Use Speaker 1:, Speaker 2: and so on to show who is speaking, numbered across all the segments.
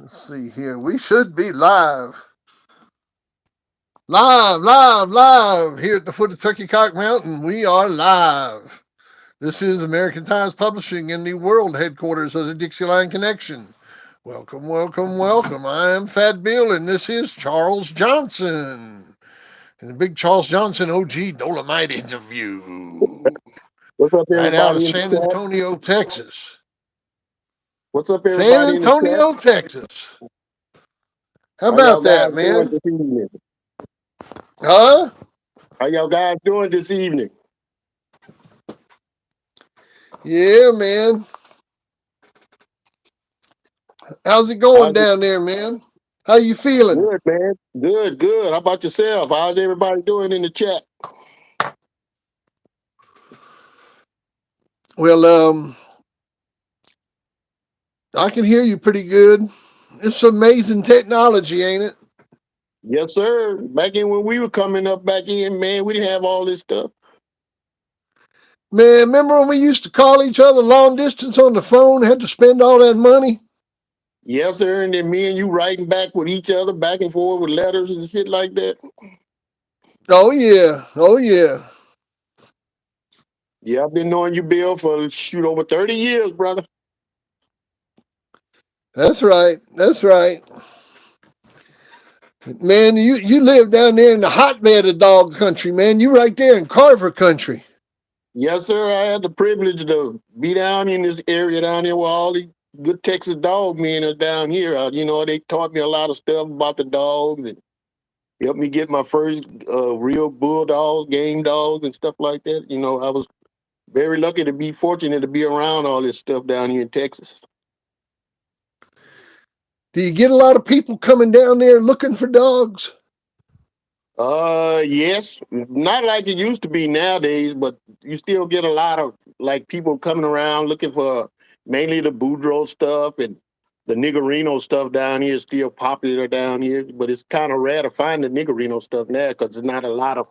Speaker 1: Let's see here. We should be live. Live here at the foot of Turkey Cock Mountain. We are live. This is American Times Publishing in the world headquarters of the Dixieline Connection. Welcome. I am Fat Bill, and this is Charles Johnson. And the big Charles Johnson OG Dolomite interview.
Speaker 2: What's up,
Speaker 1: Right out of
Speaker 2: everybody in the
Speaker 1: San
Speaker 2: chat?
Speaker 1: Antonio, Texas.
Speaker 2: What's up,
Speaker 1: San
Speaker 2: everybody in the chat?
Speaker 1: Antonio, Texas. How
Speaker 2: How y'all
Speaker 1: about
Speaker 2: guys
Speaker 1: that,
Speaker 2: doing
Speaker 1: man?
Speaker 2: this evening?
Speaker 1: Huh?
Speaker 2: How y'all guys doing this evening?
Speaker 1: Yeah, man. How's it going
Speaker 2: How's it?
Speaker 1: down there, man? How you feeling?
Speaker 2: Good, man. Good. How about yourself? How's everybody doing in the chat?
Speaker 1: Well, I can hear you pretty good. It's amazing technology, ain't it?
Speaker 2: Yes, sir. Back in when we were coming up back in, man, we didn't have all this stuff.
Speaker 1: Man, remember when we used to call each other long distance on the phone, had to spend all that money?
Speaker 2: Yes, sir. And then me and you writing back with each other, back and forth with letters and shit like that.
Speaker 1: Oh yeah.
Speaker 2: Yeah, I've been knowing you, Bill, for shoot over 30 years, brother.
Speaker 1: That's right. Man, you live down there in the hotbed of dog country, man. You right there in Carver country.
Speaker 2: Yes, sir. I had the privilege to be down in this area down here where all the good Texas dog men are down here. They taught me a lot of stuff about the dogs and helped me get my first real bulldogs, game dogs, and stuff like that. I was very lucky to be fortunate to be around all this stuff down here in Texas.
Speaker 1: Do you get a lot of people coming down there looking for dogs?
Speaker 2: Yes, not like it used to be nowadays, but you still get a lot of like people coming around looking for mainly the Boudreaux stuff and the Niggerino stuff down here is still popular down here, but it's kind of rare to find the Niggerino stuff now because there's not a lot of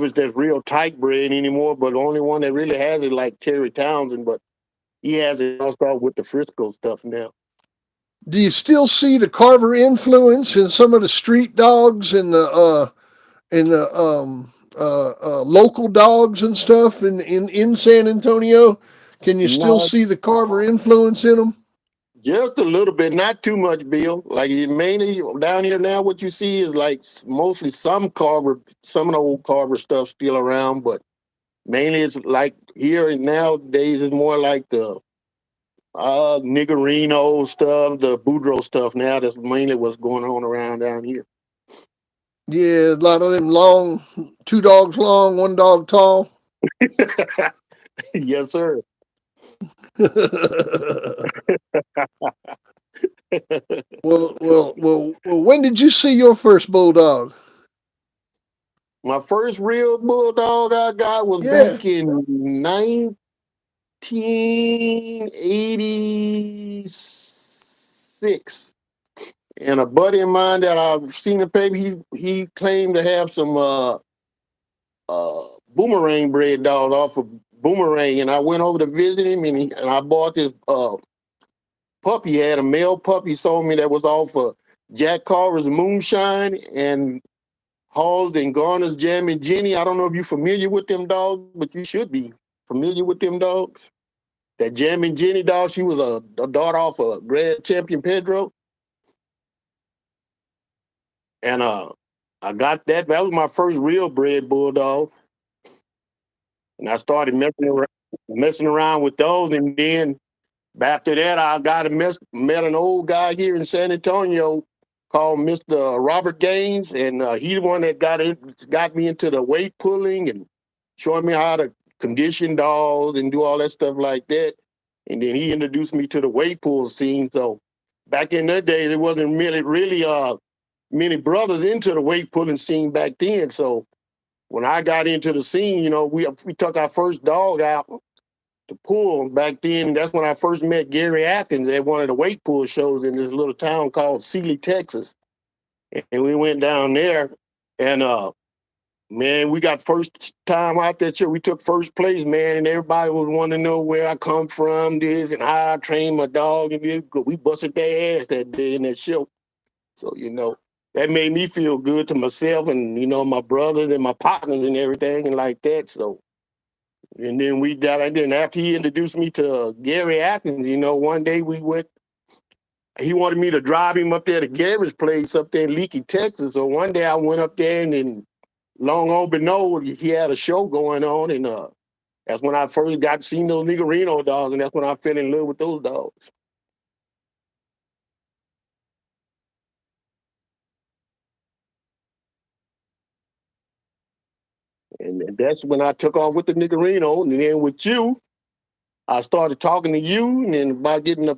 Speaker 2: it that's real tight bred anymore. But the only one that really has it like Terry Townsend, but he has it also with the Frisco stuff now.
Speaker 1: Do you still see the Carver influence in some of the street dogs and the local dogs and stuff in San Antonio? Can you still
Speaker 2: No,
Speaker 1: see the Carver influence in them?
Speaker 2: just a little bit, not too much, Bill. Like mainly down here now, what you see is like mostly some of the old Carver stuff still around, but mainly it's like here nowadays is more like the Niggerino stuff, the Boudreaux stuff. Now that's mainly what's going on around down here.
Speaker 1: Yeah, a lot of them long, two dogs long, one dog tall.
Speaker 2: Yes, sir.
Speaker 1: well. When did you see your first bulldog?
Speaker 2: My first real bulldog I got was
Speaker 1: Yeah.
Speaker 2: back in 1986. And a buddy of mine that I've seen the paper, he claimed to have some uh, boomerang bred dogs off of Boomerang, and I went over to visit him, and I bought this puppy. He had a male puppy. He sold me that was off of Jack Carver's Moonshine and Halls and Garner's Jam and Jenny. I don't know if you're familiar with them dogs, but you should be familiar with them dogs. That Jam and Jenny dog, she was a daughter off of Grand Champion Pedro, and I got that. That was my first real bred bulldog, and I started messing around with those, and then after that, I met an old guy here in San Antonio called Mr. Robert Gaines, and he's the one that got me into the weight pulling and showing me how to condition dogs and do all that stuff like that. And then he introduced me to the weight pull scene. So back in that day, there wasn't really many brothers into the weight pulling scene back then. So when I got into the scene, we took our first dog out to pull back then. That's when I first met Gary Atkins at one of the weight pull shows in this little town called Sealy, Texas. And we went down there, and Man, we got first time out that show. We took first place, man, and everybody was wanting to know where I come from, this and how I train my dog, and this. We busted their ass that day in that show. So that made me feel good to myself, and my brothers and my partners and everything, and like that. So, and then we got, and then after he introduced me to Gary Atkins, one day we went. He wanted me to drive him up there to Gary's place up there in Leaky, Texas. So one day I went up there, and then long unbeknownst, he had a show going on, and that's when I first got to see those Niggerino dogs, and that's when I fell in love with those dogs. And that's when I took off with the Niggerino, and then with you, I started talking to you, and then about getting a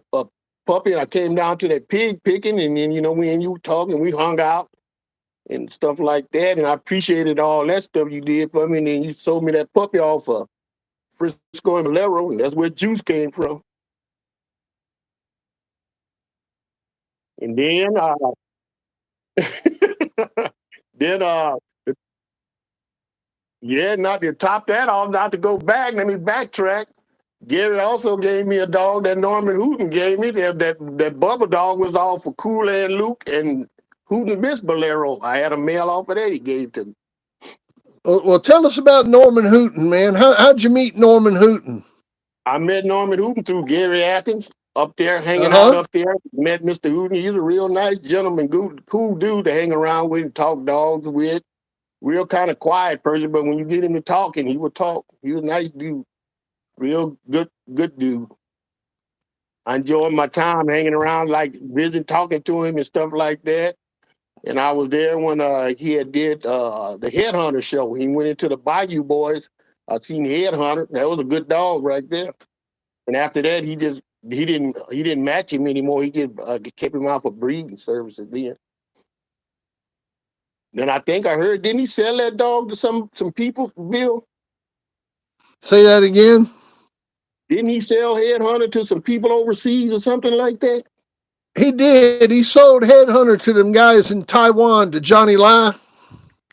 Speaker 2: puppy, I came down to that pig picking, and then we and you talking, we hung out and stuff like that, and I appreciated all that stuff you did for me, and then you sold me that puppy off of Frisco and Valero, and that's where Juice came from. And then, then yeah, not to top that off, not to go back. Let me backtrack. Gary also gave me a dog that Norman Hooten gave me. That Bubba dog was all for Cooler and Luke and Hooten Miss Bolero. I had a mail off of that he gave to me.
Speaker 1: Well, tell us about Norman Hooten, man. How'd you meet Norman Hooten?
Speaker 2: I met Norman Hooten through Gary Atkins up there,
Speaker 1: Uh
Speaker 2: hanging out
Speaker 1: huh.
Speaker 2: up there. Met Mr. Hooten. He's a real nice gentleman, good, cool dude to hang around with and talk dogs with. Real kind of quiet person, but when you get him to talking, he would talk. He was a nice dude. Real good dude. I enjoyed my time hanging around, like visiting, talking to him and stuff like that. And I was there when he had did the Headhunter show. He went into the Bayou Boys. I seen Headhunter. That was a good dog right there. And after that, he didn't match him anymore. He just kept him out for breeding services. Then I think I heard, didn't he sell that dog to some people, Bill?
Speaker 1: Say that again.
Speaker 2: Didn't he sell Headhunter to some people overseas or something like that?
Speaker 1: He did. He sold Headhunter to them guys in Taiwan to Johnny Lai.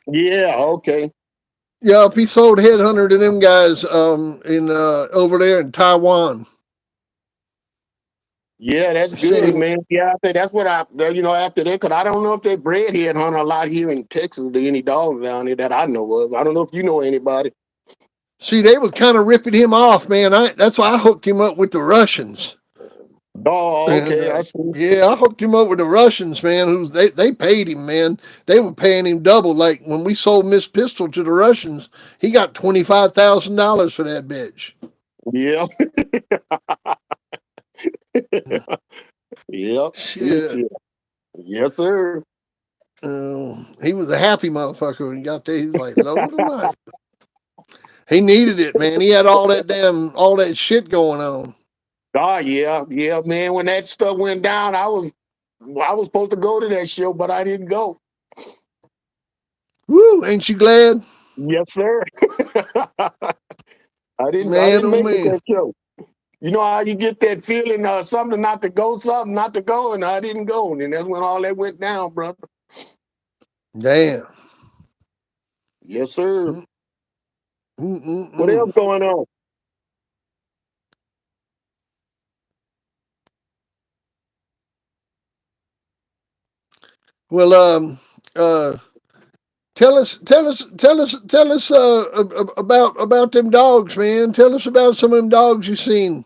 Speaker 2: Yeah, okay.
Speaker 1: Yep, he sold Headhunter to them guys in over there in Taiwan.
Speaker 2: Yeah, that's good,
Speaker 1: Saying,
Speaker 2: man. Yeah, I think that's what after that, because I don't know if they bred Headhunter a lot here in Texas, or any dogs down there that I know of. I don't know if you know anybody.
Speaker 1: see, they were kind of ripping him off, man. That's why I hooked him up with the Russians.
Speaker 2: Oh,
Speaker 1: And
Speaker 2: okay, I see.
Speaker 1: yeah, I hooked him up with the Russians, man. They paid him, man. They were paying him double. Like when we sold Miss Pistol to the Russians, he got $25,000 for that bitch.
Speaker 2: Yeah, yep, shit,
Speaker 1: Shit.
Speaker 2: yeah. Yes, sir.
Speaker 1: He was a happy motherfucker when he got there. He was like, Lord Almighty. He needed it, man. He had all that shit going on.
Speaker 2: Oh, yeah, yeah, man. When that stuff went down, I was supposed to go to that show, but I didn't go.
Speaker 1: Woo, ain't you glad?
Speaker 2: Yes, sir. I didn't. I
Speaker 1: Man,
Speaker 2: didn't
Speaker 1: oh
Speaker 2: make it
Speaker 1: man.
Speaker 2: that show. You know how you get that feeling, something not to go, and I didn't go, and that's when all that went down, brother.
Speaker 1: Damn.
Speaker 2: Yes, sir. What
Speaker 1: Mm-mm-mm.
Speaker 2: else going on?
Speaker 1: Well, uh, tell us about them dogs, man. Tell us about some of them dogs you seen.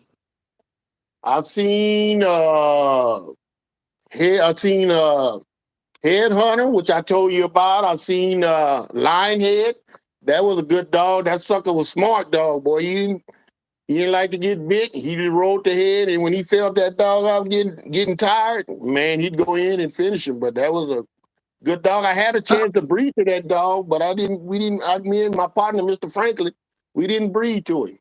Speaker 2: I seen I seen Headhunter, which I told you about. I seen Lionhead. That was a good dog. That sucker was smart dog, boy. He didn't like to get bit. He just rolled the head, and when he felt that dog out getting tired, man, he'd go in and finish him. But that was a good dog. I had a
Speaker 1: How,
Speaker 2: chance to breed to that dog, but I didn't. We didn't. Me and my partner, Mr. Franklin, we didn't breed to him.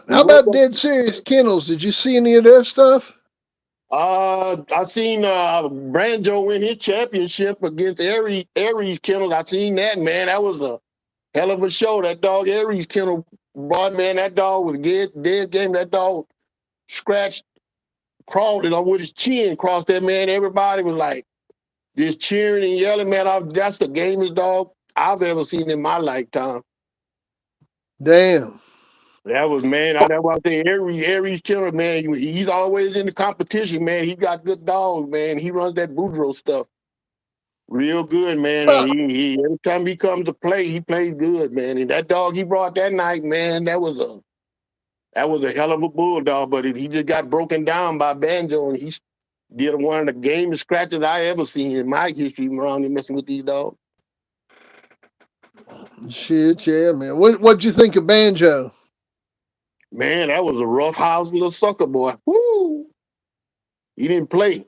Speaker 2: We
Speaker 1: how
Speaker 2: worked.
Speaker 1: about Dead Serious Kennels? Did you see any of their stuff?
Speaker 2: I seen Branjo win his championship against Aries Kennel. I seen that, man. That was a hell of a show. That dog Aries Kennel brought, man. That dog was dead game. That dog scratched, crawled it on with his chin, crossed that man. Everybody was like just cheering and yelling, man. That's the gamest dog I've ever seen in my lifetime.
Speaker 1: Damn.
Speaker 2: That was man. That's why I say Aries killer man. He's always in the competition, man. He got good dogs, man. He runs that Boudreaux stuff real good, man. And
Speaker 1: Well,
Speaker 2: he every time he comes to play, he plays good, man. And that dog he brought that night, man, that was a hell of a bulldog. But he just got broken down by Banjo, and he did one of the gamest scratches I ever seen in my history around here messing with these dogs.
Speaker 1: shit, yeah, man. What'd you think of Banjo?
Speaker 2: Man, that was a rough house little sucker boy. Woo! He didn't play.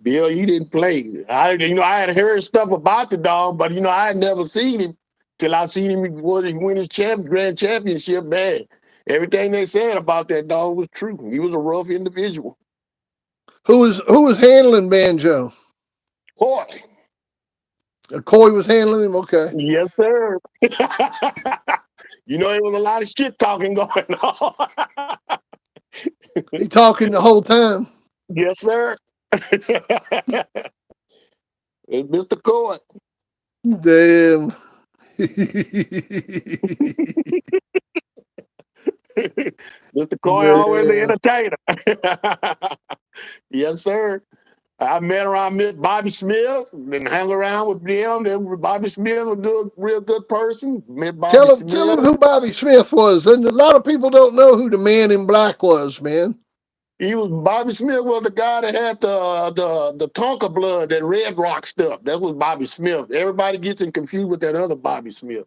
Speaker 2: Bill, he didn't play. I had heard stuff about the dog, but I had never seen him till I seen him win his grand championship. Man, everything they said about that dog was true. He was a rough individual.
Speaker 1: Who was handling Banjo?
Speaker 2: Boy,
Speaker 1: Coy was handling him. Okay,
Speaker 2: yes, sir. There was a lot of shit talking going on.
Speaker 1: he talking the whole time.
Speaker 2: Yes, sir. It's Mr. Coy.
Speaker 1: Damn.
Speaker 2: Mr. Coy always the
Speaker 1: Damn.
Speaker 2: entertainer. Yes, sir. I met around met Bobby Smith and hung around with them. Bobby Smith, a real good person. Met Bobby
Speaker 1: Tell him
Speaker 2: Smith.
Speaker 1: who Bobby Smith was, and a lot of people don't know who the Man in Black was, man.
Speaker 2: Bobby Smith was the guy that had the Tonka blood, that Red Rock stuff. That was Bobby Smith. Everybody gets him confused with that other Bobby Smith.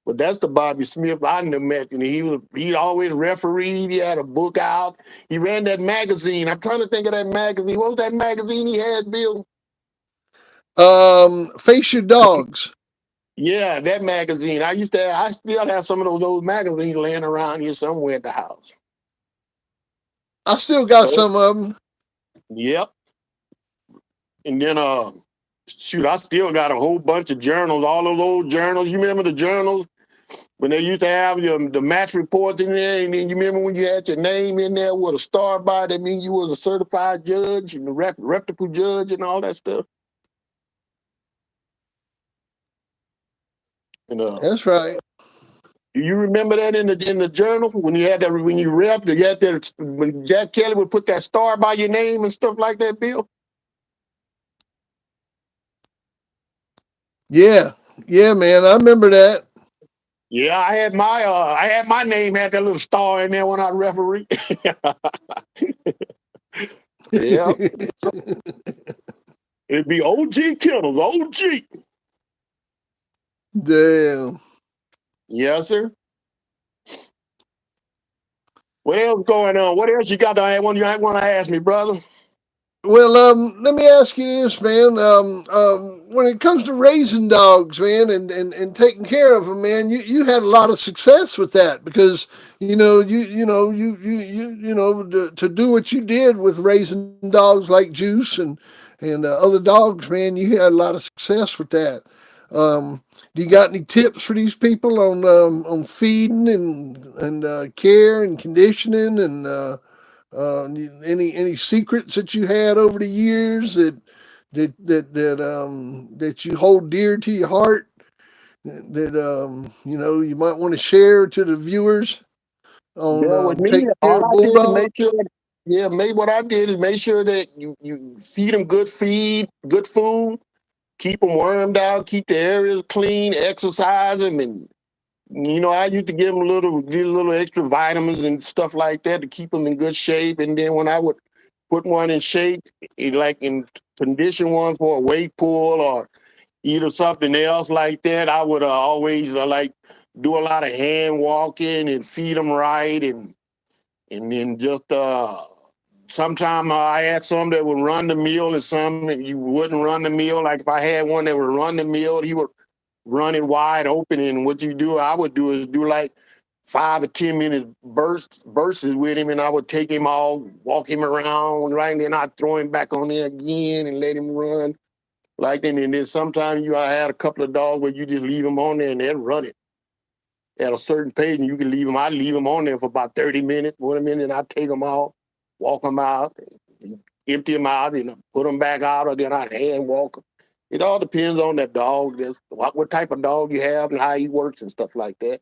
Speaker 2: But that's the Bobby Smith I never met. And he always refereed. He had a book out. He ran that magazine. I'm trying to think of that magazine. What was that magazine he had, Bill?
Speaker 1: Face Your Dogs.
Speaker 2: Yeah, that magazine. I still have some of those old magazines laying around here somewhere at the house.
Speaker 1: I still got
Speaker 2: So,
Speaker 1: some of them.
Speaker 2: yep. And then shoot, I still got a whole bunch of journals, all those old journals. You remember the journals when they used to have the match reports in there, and then you remember when you had your name in there with a star by that mean you was a certified judge and a reputable judge and all that stuff. And
Speaker 1: That's right.
Speaker 2: do you remember that in the journal when you had that when you rep you had that when Jack Kelly would put that star by your name and stuff like that, Bill?
Speaker 1: Yeah, yeah, man. I remember that.
Speaker 2: Yeah, I had my name had that little star in there when I referee. Yeah, it'd be OG Kittles, OG.
Speaker 1: Damn.
Speaker 2: Yes, sir. What else going on? What else you got to want to ask me, brother?
Speaker 1: Well, let me ask you this, man. When it comes to raising dogs, man, and taking care of them, man, you had a lot of success with that because to do what you did with raising dogs like Juice and other dogs, man, you had a lot of success with that. Do you got any tips for these people on feeding and care and conditioning and any secrets that you had over the years that you hold dear to your heart that you might want to share to the viewers on
Speaker 2: Yeah, with me,
Speaker 1: taking care
Speaker 2: all
Speaker 1: of
Speaker 2: I did to make
Speaker 1: bulldogs?
Speaker 2: sure. Yeah, what I did is make sure that you feed them good feed, good food, keep them wormed out, keep the areas clean, exercise them, and I used to give them little extra vitamins and stuff like that to keep them in good shape. And then when I would put one in shape, like in condition one for a weight pull or either something else like that, I would always like do a lot of hand walking and feed them right, and then just sometimes I had some that would run the meal and some you wouldn't run the meal. Like if I had one that would run the meal, he would run it wide open. And what I would do is do like 5 or 10 minute bursts with him, and I would take him all, walk him around, right, and then I'd throw him back on there again and let him run like that. And then sometimes I had a couple of dogs where you just leave them on there and they'd run it at a certain pace, and you can leave them. I leave them on there for about 30 minutes, 1 minute, and I take them off, walk them out, empty them out, and put them back out, or then I'd hand walk them. It all depends on that dog. That's what type of dog you have and how he works and stuff like that.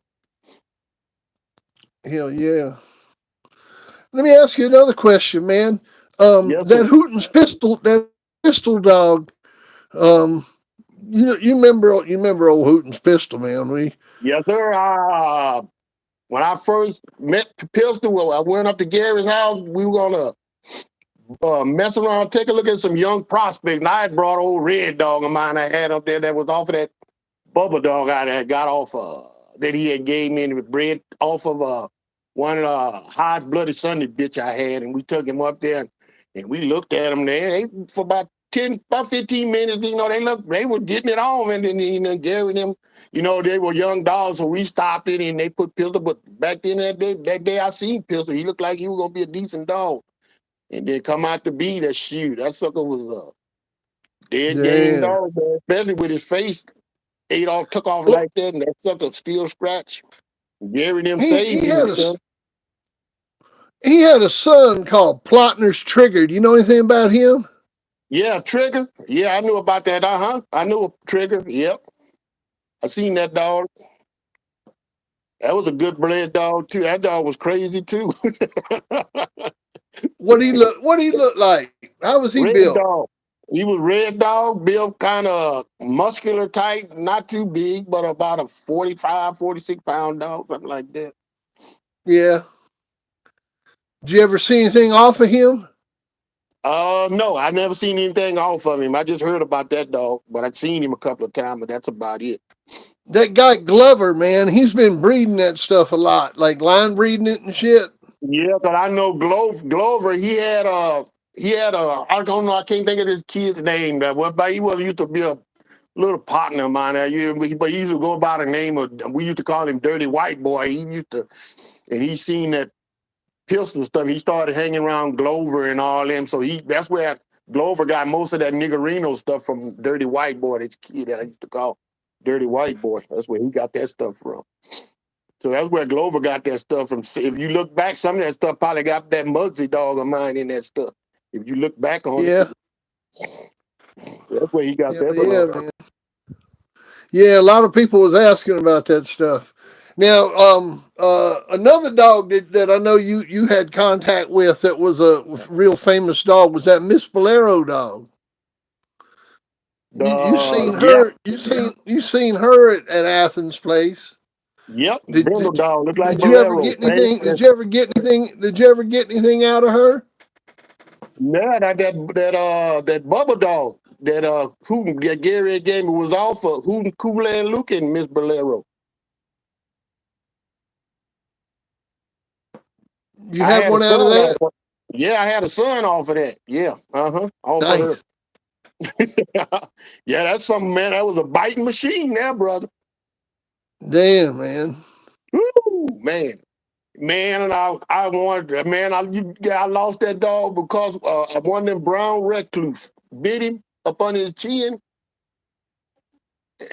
Speaker 1: Hell yeah. Let me ask you another question, man.
Speaker 2: Yes, sir.
Speaker 1: That Hooten's pistol dog. Um, you remember old Hooten's pistol, man?
Speaker 2: Yes, sir. When I first met Pistol, well, I went up to Gary's house. We were gonna mess around, take a look at some young prospects. And I had brought old red dog of mine I had up there that was off of that Bubba dog I had got off that he had gave me with bread off of one hot blooded Sunday bitch I had, and we took him up there and we looked at him there. They, for about 15 minutes, they were getting it off, and then Gary and them, they were young dogs, so we stopped it and they put Pistol. But back then that day I seen Pistol, he looked like he was gonna be a decent dog, and then come out to be that shoot. That sucker was a dead game
Speaker 1: Damn.
Speaker 2: dog, man, especially with his face took off
Speaker 1: Well,
Speaker 2: like that, and that sucker still scratch. Gary them
Speaker 1: he
Speaker 2: saved
Speaker 1: he
Speaker 2: me
Speaker 1: had
Speaker 2: with
Speaker 1: a
Speaker 2: them.
Speaker 1: he had a son called Plotner's Trigger. Do you know anything about him?
Speaker 2: Yeah, Trigger. Yeah, I knew about that. I knew a Trigger. Yep, I seen that dog. That was a good bred dog too. That dog was crazy too.
Speaker 1: What he look like? How was he
Speaker 2: Red
Speaker 1: built?
Speaker 2: dog. He was red dog, built kind of muscular type, not too big, but about a 45, 46 pound dog, something like that.
Speaker 1: Yeah. Did you ever see anything off of him?
Speaker 2: No, I never seen anything off of him. I just heard about that dog, but I'd seen him a couple of times, but that's about it.
Speaker 1: That guy Glover, man, he's been breeding that stuff a lot, like line breeding it and shit.
Speaker 2: Yeah, but I know Glover. He had a. I don't know. I can't think of this kid's name. But he was used to be a little partner of mine. But he used to go by the name of. We used to call him Dirty White Boy. He used to, and he seen that pistol stuff. He started hanging around Glover and all them. So that's where Glover got most of that niggerino stuff from Dirty White Boy. This kid that I used to call Dirty White Boy. That's where he got that stuff from. So that's where Glover got that stuff from. If you look back, some of that stuff probably got that Muggsy dog of mine in that stuff. If you look back on it,
Speaker 1: Yeah.
Speaker 2: that's where he got
Speaker 1: Hell
Speaker 2: that
Speaker 1: yeah,
Speaker 2: from.
Speaker 1: man. Yeah, a lot of people was asking about that stuff. Now, another dog that I know you had contact with that was a real famous dog was that Miss Bolero dog. You seen
Speaker 2: Yeah,
Speaker 1: her? You seen her at Athens Place?
Speaker 2: yep,
Speaker 1: Did
Speaker 2: brindle
Speaker 1: did you,
Speaker 2: dog look like
Speaker 1: did you ever
Speaker 2: Bolero.
Speaker 1: get anything? Did you ever get anything out of her?
Speaker 2: Yeah, that Bubba dog who that Gary gave me was off of who Kool and Luke and Miss Bolero.
Speaker 1: You
Speaker 2: I
Speaker 1: had
Speaker 2: had a
Speaker 1: one out of
Speaker 2: son off
Speaker 1: that?
Speaker 2: of. Yeah, I had a son off of that. Yeah, off of her.
Speaker 1: Nice.
Speaker 2: Yeah, that's something, man. That was a biting machine, there, brother.
Speaker 1: Damn, man.
Speaker 2: Woo, man, and I wanted, man, I lost that dog because one of them brown recluse bit him up on his chin,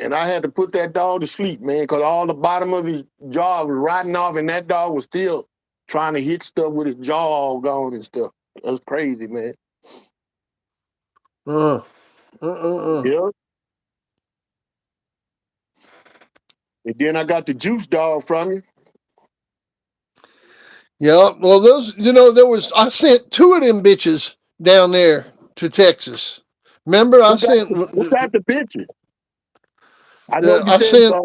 Speaker 2: and I had to put that dog to sleep, man, because all the bottom of his jaw was rotting off, and that dog was still trying to hit stuff with his jaw all gone and stuff. That's crazy, man.
Speaker 1: Uh, uh.
Speaker 2: Yeah. And then I got the juice dog from you.
Speaker 1: Yeah. Well, there was I sent two of them bitches down there to Texas. Remember,
Speaker 2: Who got the picture? I know you
Speaker 1: I
Speaker 2: said
Speaker 1: sent.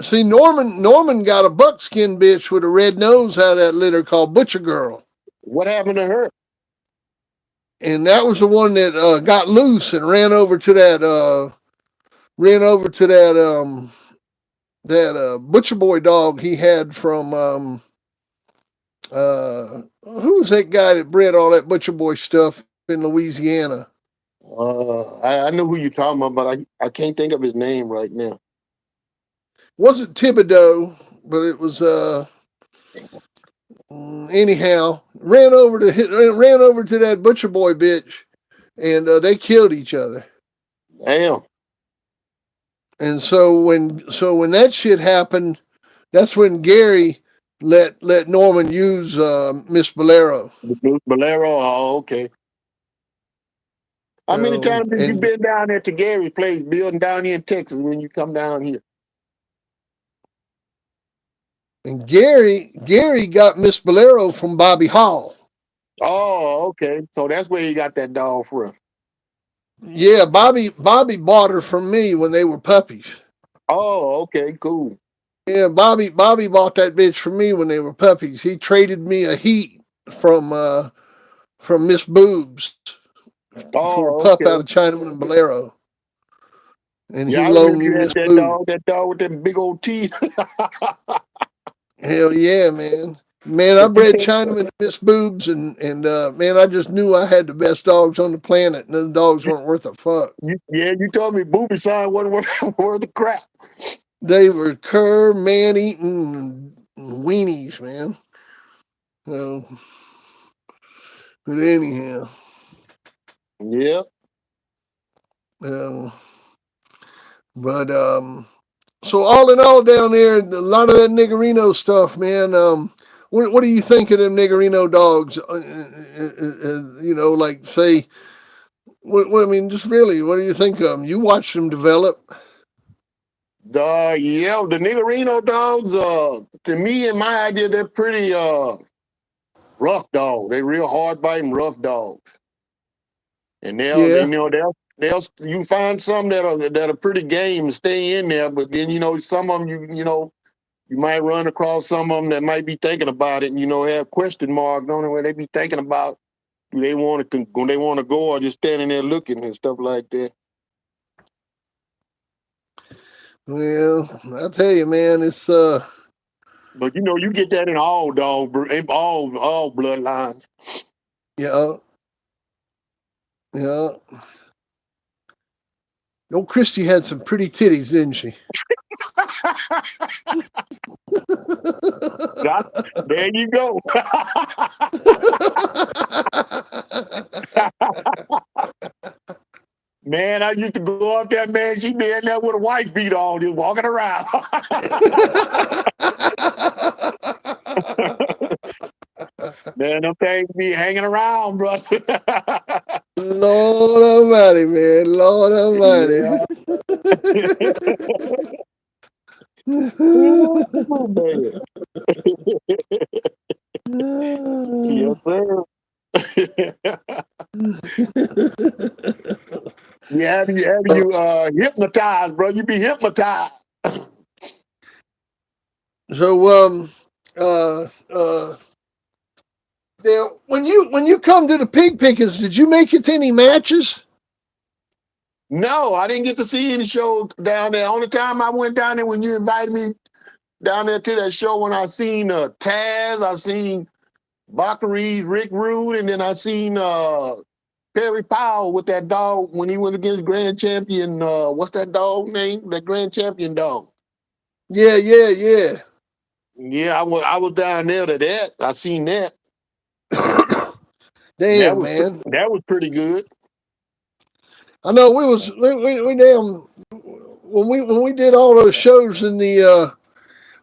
Speaker 1: See, Norman got a buckskin bitch with a red nose out of that litter called Butcher Girl,
Speaker 2: what happened to her.
Speaker 1: and that was the one that got loose and ran over to that Butcher Boy dog he had from who was that guy that bred all that Butcher Boy stuff in Louisiana?
Speaker 2: I know who you're talking about, but I can't think of his name right now.
Speaker 1: Wasn't Thibodeau, but it was anyhow ran over to that Butcher Boy bitch, and they killed each other.
Speaker 2: Damn.
Speaker 1: And so when that shit happened, that's when Gary let Norman use Miss Bolero.
Speaker 2: Bolero. Oh, okay. How many times have you
Speaker 1: And
Speaker 2: been down there to Gary's place, building down here in Texas when you come down here?
Speaker 1: Gary got Miss Bolero from Bobby Hall.
Speaker 2: Oh, okay. So that's where you got that dog from.
Speaker 1: Yeah, Bobby bought her from me when they were puppies.
Speaker 2: Oh, okay, cool.
Speaker 1: Yeah, Bobby bought that bitch from me when they were puppies. He traded me a heat from Miss Boobs for a
Speaker 2: Oh,
Speaker 1: pup out of
Speaker 2: okay.
Speaker 1: Chinaman and Bolero, and he
Speaker 2: Yeah, I
Speaker 1: loaned
Speaker 2: remember
Speaker 1: me
Speaker 2: you
Speaker 1: Miss
Speaker 2: had
Speaker 1: Boobs.
Speaker 2: that dog with them big old teeth.
Speaker 1: Hell yeah, man. Man, I
Speaker 2: But you
Speaker 1: bred
Speaker 2: said,
Speaker 1: Chinaman and Miss Boobs, and man, I just knew I had the best dogs on the planet, and those dogs weren't worth a fuck.
Speaker 2: yeah, you told me Booby sign wasn't worth the crap.
Speaker 1: They were cur man eating weenies, man. So, but anyhow,
Speaker 2: Yeah.
Speaker 1: um, but so all in all, down there, a lot of that Niggerino stuff, man. What do you think of them Niggerino dogs? Like say, I mean, just really, what do you think of them? You watch them develop.
Speaker 2: The Niggerino dogs, to me, in my idea, they're pretty rough dogs. They real hard biting, rough dogs. And
Speaker 1: Yeah,
Speaker 2: they'll you find some that are pretty game and stay in there, but then some of them you might run across some of them that might be thinking about it and have question marks on it where they be thinking about do they want to go or just standing there looking and stuff like that.
Speaker 1: well, I tell you, man, it's
Speaker 2: But you get that in all bloodlines.
Speaker 1: yeah, yeah. Old Christy had some pretty titties, didn't she?
Speaker 2: God, there you go. Man, I used to go up there, man. She be in there with a white beat on, just walking around. Man, them things be hanging around, bro.
Speaker 1: Lord Almighty, man, Lord Almighty.
Speaker 2: Yeah. Oh, man. Yes, sir. You hypnotized, bro. You be hypnotized.
Speaker 1: So uh uh now when you come to the pig pickers, did you make it to any matches?
Speaker 2: No, I didn't get to see any show down there. Only time I went down there when you invited me down there to that show when I seen Taz, I seen Baccary's Rick Rude, and then I seen Perry Powell with that dog when he went against Grand Champion. What's that dog name? That Grand Champion dog.
Speaker 1: Yeah, yeah, yeah.
Speaker 2: Yeah, I was down there to that. I seen that. That
Speaker 1: Damn,
Speaker 2: was
Speaker 1: man.
Speaker 2: that was pretty good.
Speaker 1: I know we damn when we did all those shows in the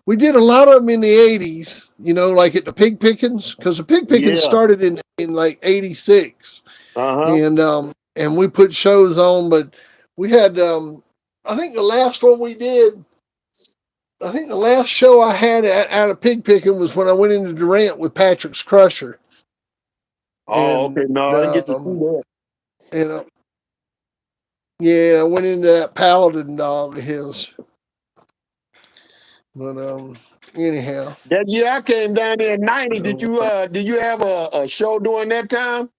Speaker 1: we did a lot of them in the '80s. Like at the pig pickings, because the pig pickings
Speaker 2: Yeah.
Speaker 1: started in like '86,
Speaker 2: Uh-huh.
Speaker 1: and we put shows on. But we had I think the last one we did. I think the last show I had out of pig picking was when I went into Durant with Patrick's Crusher,
Speaker 2: Oh,
Speaker 1: and
Speaker 2: okay. No, I didn't get to see that.
Speaker 1: and yeah, I went into that Paladin dog of his. But anyhow,
Speaker 2: That year I came down there in '90.
Speaker 1: uh,
Speaker 2: Did you have a show during that time?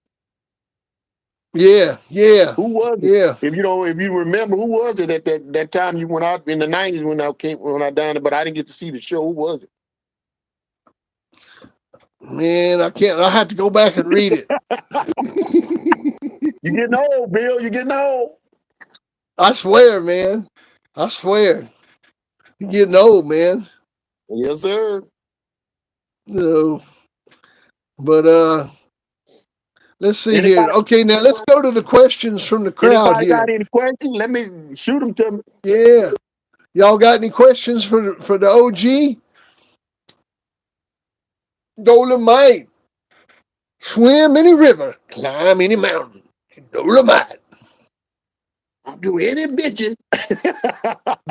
Speaker 1: yeah, yeah,
Speaker 2: Who was it?
Speaker 1: yeah.
Speaker 2: If you remember, who was it at that time you went out in the '90s when I down there? But I didn't get to see the show. Who was it?
Speaker 1: Man, I can't. I have to go back and read it.
Speaker 2: You getting old, Bill? You getting old?
Speaker 1: I swear, man. I swear. You're getting old, man.
Speaker 2: Yes, sir.
Speaker 1: No, but let's see here.
Speaker 2: Anybody?
Speaker 1: Okay, now let's go to the questions from the crowd
Speaker 2: Anybody got
Speaker 1: here.
Speaker 2: any questions? Let me shoot them to me.
Speaker 1: Yeah, y'all got any questions for the OG? Dolomite. Swim any river, climb any mountain. Dolomite.
Speaker 2: I'm doing any bitching.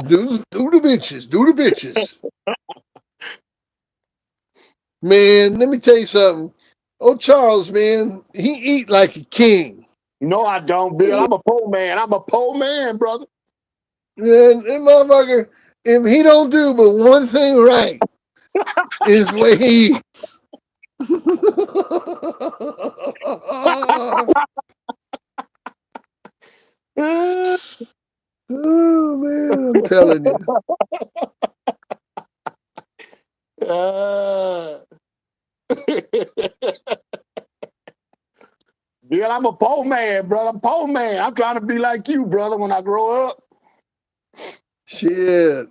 Speaker 1: Do the bitches. Do the bitches. Man, let me tell you something. Oh, Charles, man, he eat like a king.
Speaker 2: No, I don't, Bill.
Speaker 1: He,
Speaker 2: I'm a poor man. I'm a poor man, brother.
Speaker 1: man, that motherfucker, if he don't do but one thing right, is the way he eats. Oh, man, I'm telling you.
Speaker 2: Uh, Bill, I'm a poor man, brother. I'm a poor man. I'm trying to be like you, brother, when I grow up.
Speaker 1: Shit.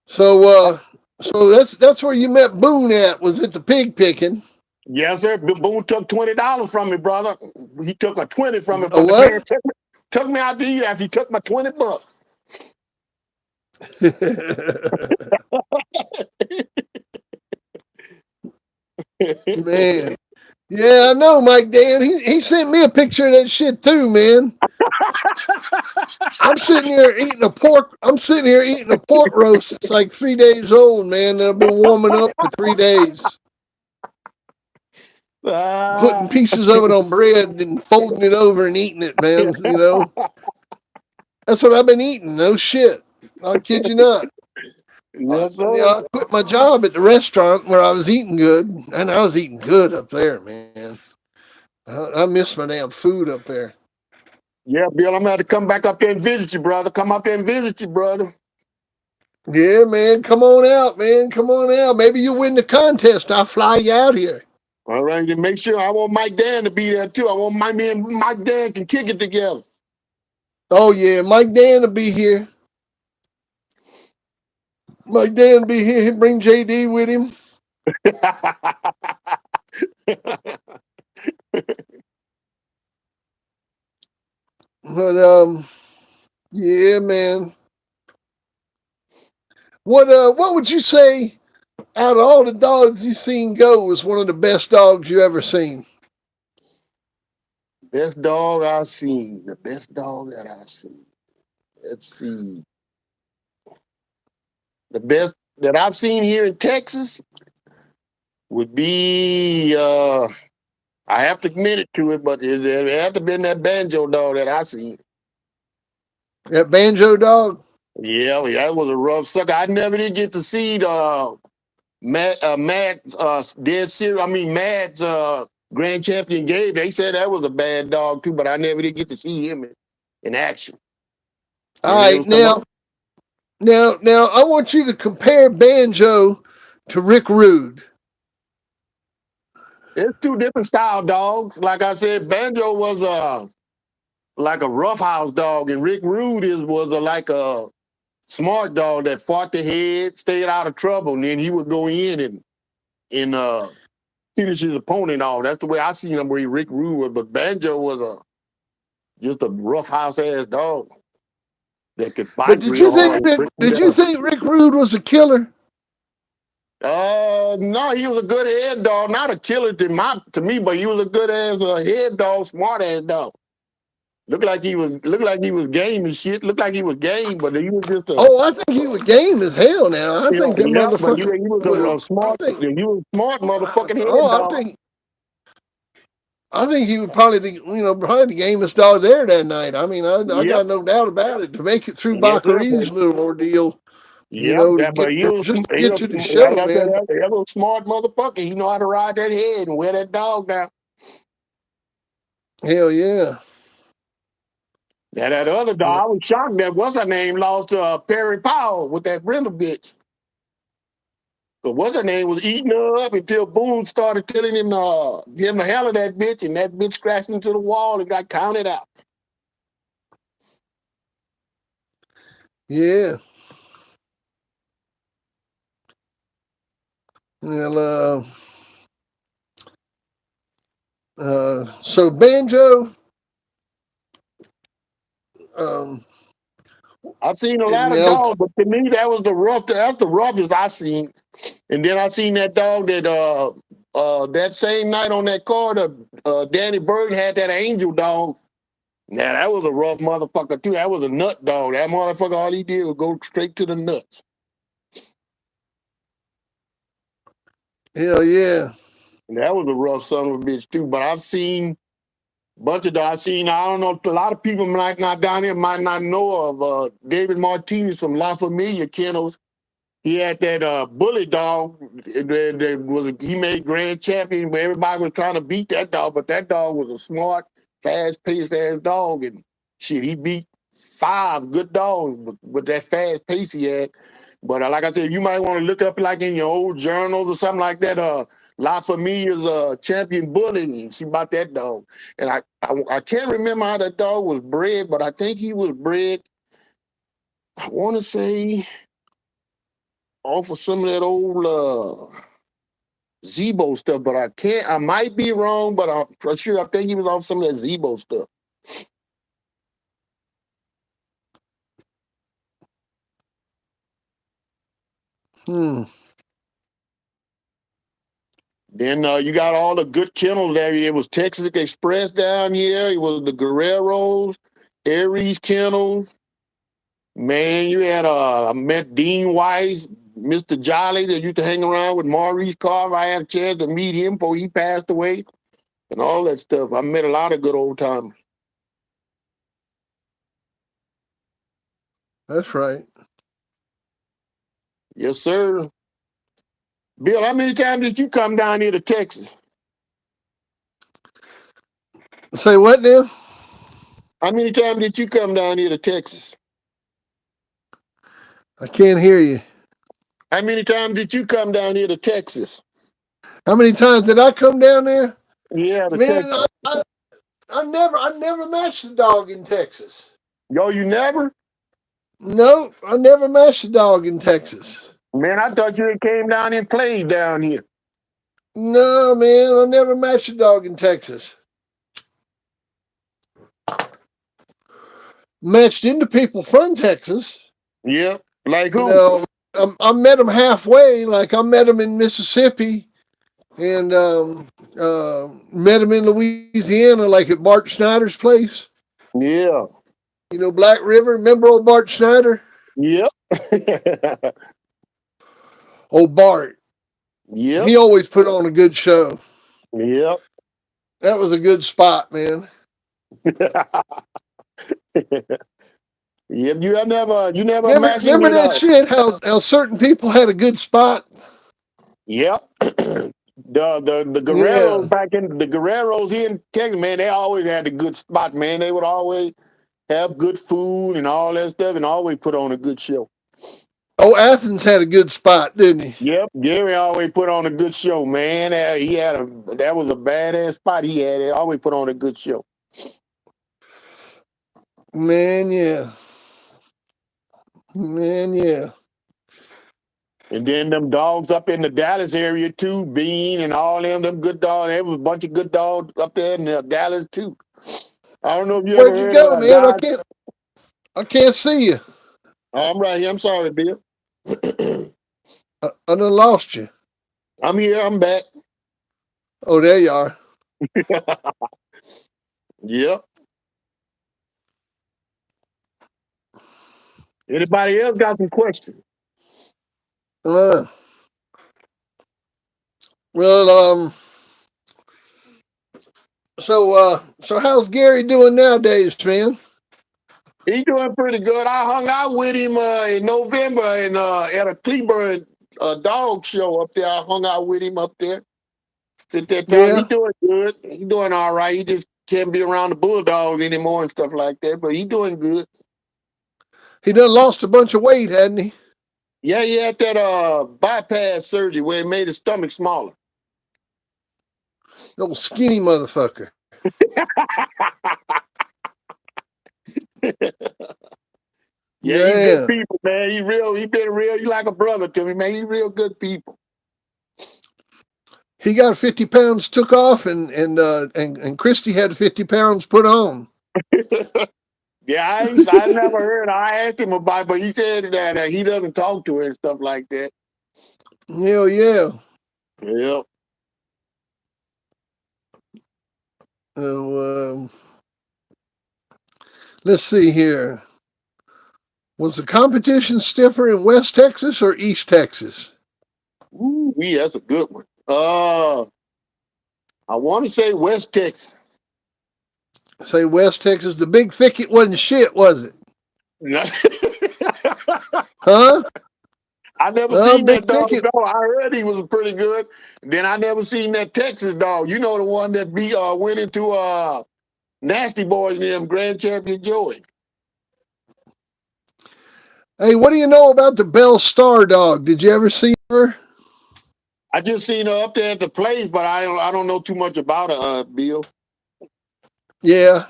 Speaker 1: So that's where you met Boone at, was at the pig picking.
Speaker 2: Yes, sir. Boone took $20 from me, brother. He took a 20 from me,
Speaker 1: A
Speaker 2: but the man
Speaker 1: what?
Speaker 2: took me out to eat after he took my $20.
Speaker 1: Man. Yeah, I know, Mike Dan. He sent me a picture of that shit too, man. I'm sitting here eating a pork roast. It's like 3 days old, man. And I've been warming up for 3 days, putting
Speaker 2: Ah,
Speaker 1: pieces of it on bread and folding it over and eating it, man. You know, that's what I've been eating. No shit. I kid you not.
Speaker 2: yes, sir.
Speaker 1: I quit my job at the restaurant where I was eating good, and I was eating good up there, man. I miss my damn food up there.
Speaker 2: Yeah, Bill, I'm gonna have to come back up there and visit you, brother. Come up there and visit you, brother.
Speaker 1: Yeah, man, come on out, man. Come on out. Maybe you win the contest. I'll fly you out here.
Speaker 2: All right, then make sure I want Mike Dan to be there too. I want me and Mike Dan can kick it together.
Speaker 1: Oh yeah, Mike Dan will be here. Mike Dan will be here. He'll bring JD with him. But yeah, man. What would you say out of all the dogs you've seen go was one of the best dogs you ever seen?
Speaker 2: Best dog I've seen. The best dog that I've seen. Let's see. The best that I've seen here in Texas would be I have to admit it to it, but it had to been that banjo dog that I seen.
Speaker 1: That banjo dog.
Speaker 2: Yeah, that was a rough sucker. I never did get to see the Mad's Mad's grand champion Gabe. They said that was a bad dog too, but I never did get to see him in action.
Speaker 1: All
Speaker 2: Then there
Speaker 1: right,
Speaker 2: was some other.
Speaker 1: now, I want you to compare banjo to Rick Rude.
Speaker 2: It's two different style dogs. Like I said, Banjo was like a roughhouse dog, and Rick Rude was like a smart dog that fought the head, stayed out of trouble, and then he would go in and finish his opponent off. That's the way I seen him. Where Rick Rude was, but Banjo was just a roughhouse ass dog that could
Speaker 1: But
Speaker 2: bite real hard and break you
Speaker 1: did you
Speaker 2: down.
Speaker 1: think Rick Rude was a killer?
Speaker 2: No, he was a good head dog, not a killer to me, but he was a good ass head dog, smart ass dog. Looked like he was game and shit. Looked like he was game, but he was just a
Speaker 1: Oh, I think he was game as hell. Now I think that
Speaker 2: yeah. But
Speaker 1: motherfucker
Speaker 2: he was
Speaker 1: would have.
Speaker 2: a smart. He was a smart motherfucking head
Speaker 1: Oh,
Speaker 2: dog.
Speaker 1: I think he was probably probably the gamest dog there that night. I mean, I
Speaker 2: Yep.
Speaker 1: got no doubt about it. To make it through
Speaker 2: Yes, sir. But,
Speaker 1: Baccary's little ordeal,
Speaker 2: yep.
Speaker 1: to
Speaker 2: That, but
Speaker 1: get just to
Speaker 2: he
Speaker 1: get
Speaker 2: was
Speaker 1: to the
Speaker 2: like
Speaker 1: show,
Speaker 2: I said,
Speaker 1: man.
Speaker 2: that was a smart motherfucker. He know how to ride that head and wear that dog down.
Speaker 1: Hell yeah.
Speaker 2: Now that other dog, I was shocked that what's her name lost to Perry Powell with that Brenda bitch. But what's her name was eating her up until Boone started telling him give him the hell of that bitch, and that bitch crashed into the wall and got counted out.
Speaker 1: Yeah. Well, so banjo, um,
Speaker 2: I've seen a lot
Speaker 1: and
Speaker 2: of dogs, but to me that was that's the roughest I seen. And then I seen that dog that same night on that card, Danny Burton had that angel dog Now that was a rough motherfucker too. That was a nut dog. That motherfucker, all he did was go straight to the nuts.
Speaker 1: Hell yeah.
Speaker 2: And that was a rough son of a bitch too. But I've seen a bunch of dogs. I don't know. A lot of people might not down here might not know of David Martinez from La Familia Kennels. He had that bully dog that was he made grand champion where everybody was trying to beat that dog, but that dog was a smart, fast paced ass dog, and shit, he beat five good dogs with that fast pace he had. But like I said, you might want to look up like in your old journals or something like that. La Familia's champion bully, and see about that dog. And I can't remember how that dog was bred, but I think he was bred. I want to say off of some of that old Zebo stuff, but I can't. I might be wrong, but I'm for sure. I think he was off some of that Zebo stuff.
Speaker 1: Hmm.
Speaker 2: Then you got all the good kennels there. It was Texas Express down here. It was the Guerreros, Aries Kennels. Man, you had I met Dean Weiss, Mr. Jolly that used to hang around with Maurice Carver. I had a chance to meet him before he passed away and all that stuff. I met a lot of good old timers.
Speaker 1: That's right.
Speaker 2: Yes, sir. Bill, how many times did you come down here to Texas?
Speaker 1: Say what now?
Speaker 2: How many times did you come down here to Texas?
Speaker 1: I can't hear you.
Speaker 2: How many times did you come down here to Texas?
Speaker 1: How many times did I come down there?
Speaker 2: Yeah, to
Speaker 1: Man,
Speaker 2: Texas.
Speaker 1: I never matched a dog in Texas.
Speaker 2: Yo, you never?
Speaker 1: No, I never matched a dog in Texas.
Speaker 2: Man, I thought you had came down and played down here.
Speaker 1: No, man, I never matched a dog in Texas. Matched into people from Texas.
Speaker 2: Yeah. Like
Speaker 1: You
Speaker 2: who?
Speaker 1: know, I met them halfway. Like I met them in Mississippi and met them in Louisiana, like at Bart Schneider's place.
Speaker 2: Yeah.
Speaker 1: You know, Black River. Remember old Bart Schneider?
Speaker 2: Yep.
Speaker 1: Old Bart.
Speaker 2: Yep.
Speaker 1: He always put on a good show.
Speaker 2: Yep.
Speaker 1: That was a good spot, man.
Speaker 2: Yep. You never
Speaker 1: Remember,
Speaker 2: matched him
Speaker 1: remember
Speaker 2: with
Speaker 1: that shit? How certain people had a good spot.
Speaker 2: yep. The Guerreros
Speaker 1: Yeah.
Speaker 2: back in the Guerreros here in Texas, man, they always had the good spots, man. They would always have good food and all that stuff and always put on a good show.
Speaker 1: Oh, Athens had a good spot, didn't he?
Speaker 2: Yep, Gary always put on a good show, man. He had that was a badass spot he had. He always put on a good show.
Speaker 1: Man, yeah. Man, yeah.
Speaker 2: And then them dogs up in the Dallas area too, Bean and all them good dogs. There was a bunch of good dogs up there in Dallas too. I don't know if you ever
Speaker 1: Where'd you
Speaker 2: heard of
Speaker 1: go,
Speaker 2: a
Speaker 1: man?
Speaker 2: guy.
Speaker 1: I can't see you.
Speaker 2: Oh, I'm right here. I'm sorry, Bill.
Speaker 1: I done lost you.
Speaker 2: I'm here. I'm back.
Speaker 1: Oh, there you are.
Speaker 2: Yep. Anybody else got some questions?
Speaker 1: Uh, well, so how's Gary doing nowadays, man?
Speaker 2: He doing pretty good. I hung out with him in November and at a Cleburne dog show up there. I hung out with him up there. At that time, he
Speaker 1: Yeah.
Speaker 2: doing good. He doing all right. He just can't be around the bulldogs anymore and stuff like that. But he doing good.
Speaker 1: He done lost a bunch of weight, hadn't he?
Speaker 2: Yeah, he had that bypass surgery where it made his stomach smaller.
Speaker 1: The old skinny motherfucker.
Speaker 2: Yeah, he's good
Speaker 1: Yeah.
Speaker 2: people, man. He real. He been real. He like a brother to me, man. He real good people.
Speaker 1: He got 50 pounds took off and Christy had 50 pounds put on.
Speaker 2: Yeah, I never heard. I asked him about, it, but he said that he doesn't talk to her and stuff like that.
Speaker 1: Hell yeah.
Speaker 2: Yep.
Speaker 1: Uh, um, Let's see here. Was the competition stiffer in West Texas or East Texas?
Speaker 2: Ooh, that's a good one. I want to say West Texas.
Speaker 1: Say West Texas. The big thicket wasn't shit, was it?
Speaker 2: No.
Speaker 1: Huh?
Speaker 2: I never
Speaker 1: No,
Speaker 2: seen
Speaker 1: big
Speaker 2: that dog
Speaker 1: thicket.
Speaker 2: go. I heard he was pretty good. Then I never seen that Texas dog. You know the one that went into Nasty Boys and them Grand Champion Joey.
Speaker 1: Hey, what do you know about the Bell Star dog? Did you ever see her?
Speaker 2: I just seen her up there at the place, but I don't know too much about her, Bill.
Speaker 1: Yeah.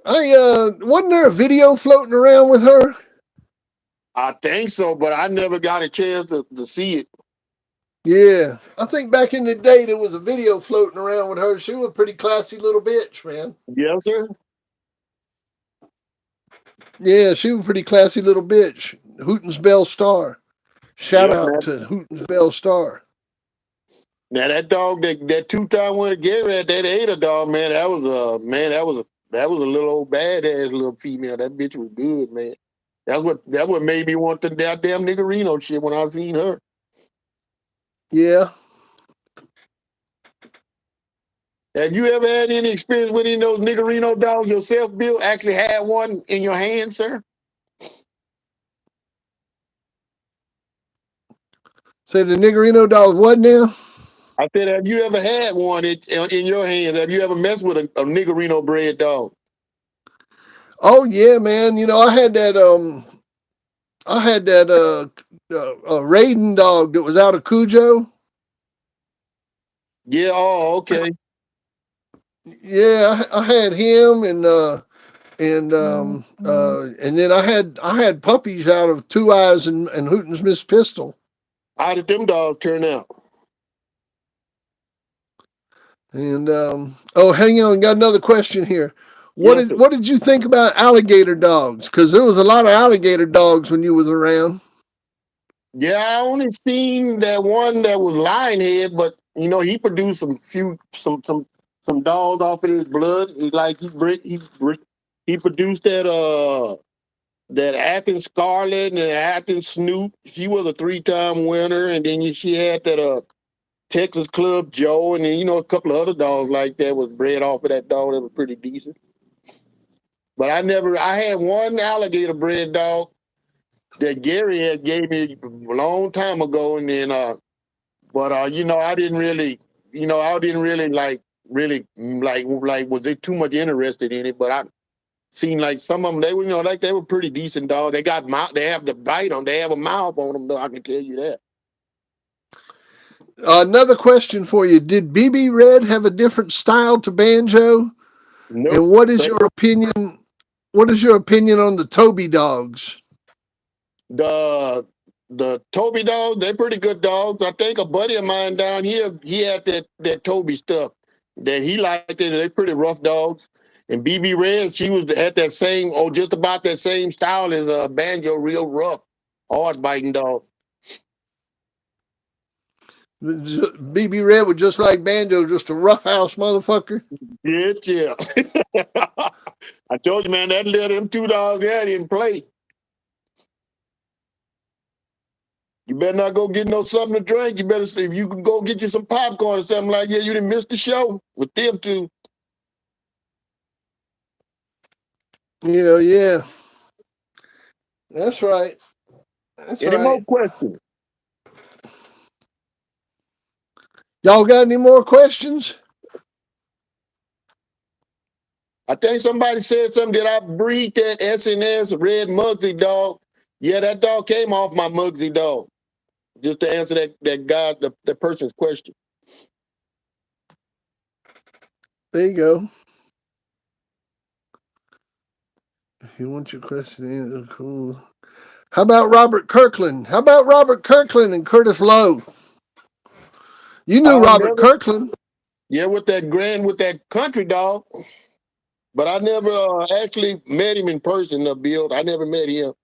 Speaker 1: I wasn't there a video floating around with her?
Speaker 2: I think so, but I never got a chance to see it.
Speaker 1: Yeah. I think back in the day there was a video floating around with her. She was a pretty classy little bitch, man.
Speaker 2: Yes, sir.
Speaker 1: Yeah, she was a pretty classy little bitch. Hooten's Bell Star. Shout
Speaker 2: Yep,
Speaker 1: out
Speaker 2: man.
Speaker 1: to Hooten's Bell Star.
Speaker 2: Now that dog, that 2 time winner Gary had, that Ada dog, man, that was a little old badass little female. That bitch was good, man. That what made me want the goddamn niggerino shit when I seen her.
Speaker 1: Yeah.
Speaker 2: Have you ever had any experience with any of those niggerino dogs yourself, Bill? Actually had one in your hand, sir?
Speaker 1: Say the Niggerino dog what now?
Speaker 2: I said, have you ever had one in your hands? Have you ever messed with a niggerino bred dog?
Speaker 1: Oh yeah, man. You know, I had that Raiden dog that was out of Cujo.
Speaker 2: Yeah, oh, okay.
Speaker 1: Yeah, I had him and then I had puppies out of Two Eyes and Hooten's Miss Pistol.
Speaker 2: How did them dogs turn out?
Speaker 1: And oh, hang on, got another question here. What
Speaker 2: Yes,
Speaker 1: did
Speaker 2: sir.
Speaker 1: what did you think about alligator dogs? Because there was a lot of alligator dogs when you was around.
Speaker 2: Yeah, I only seen that one that was Lionhead, but he produced some dogs off of his blood. Like he produced that Athens Scarlet and Athens Snoop. She was a 3 time winner, and then she had that Texas Club Joe, and then a couple of other dogs like that was bred off of that dog that was pretty decent. But I had one alligator bred dog that Gary had gave me a long time ago, and then but I didn't really like was it too much interested in it, but I seen like some of them, they were like they were pretty decent dogs. They got mouth, they have the bite on, they have a mouth on them though, I can tell you that.
Speaker 1: Another question for you: did BB Red have a different style to Banjo?
Speaker 2: Nope.
Speaker 1: And what is your opinion? What is your opinion on the Toby dogs?
Speaker 2: The the Toby dogs, they're pretty good dogs. I think a buddy of mine down here, he had that Toby stuff that he liked it. They're pretty rough dogs. And BB Red, she was at that same, just about that same style as Banjo, real rough, hard biting dog.
Speaker 1: BB Red was just like Banjo, just a roughhouse motherfucker.
Speaker 2: Yeah, yeah. I told you, man, that little them 2 dogs there didn't play. You better not go get no something to drink. You better see if you can go get you some popcorn or something like that. You didn't miss the show with them two.
Speaker 1: Yeah. That's right. That's
Speaker 2: Any more
Speaker 1: right.
Speaker 2: questions?
Speaker 1: Y'all got any more questions?
Speaker 2: I think somebody said something. Did I breed that SNS red Mugsy dog? Yeah, that dog came off my Mugsy dog. Just to answer that person's question.
Speaker 1: There you go. If you want your question, cool. How about Robert Kirkland? How about Robert Kirkland and Curtis Lowe? You knew
Speaker 2: I
Speaker 1: Robert
Speaker 2: never,
Speaker 1: Kirkland.
Speaker 2: yeah, with that country dog, but I never actually met him in person. Bill, I never met him.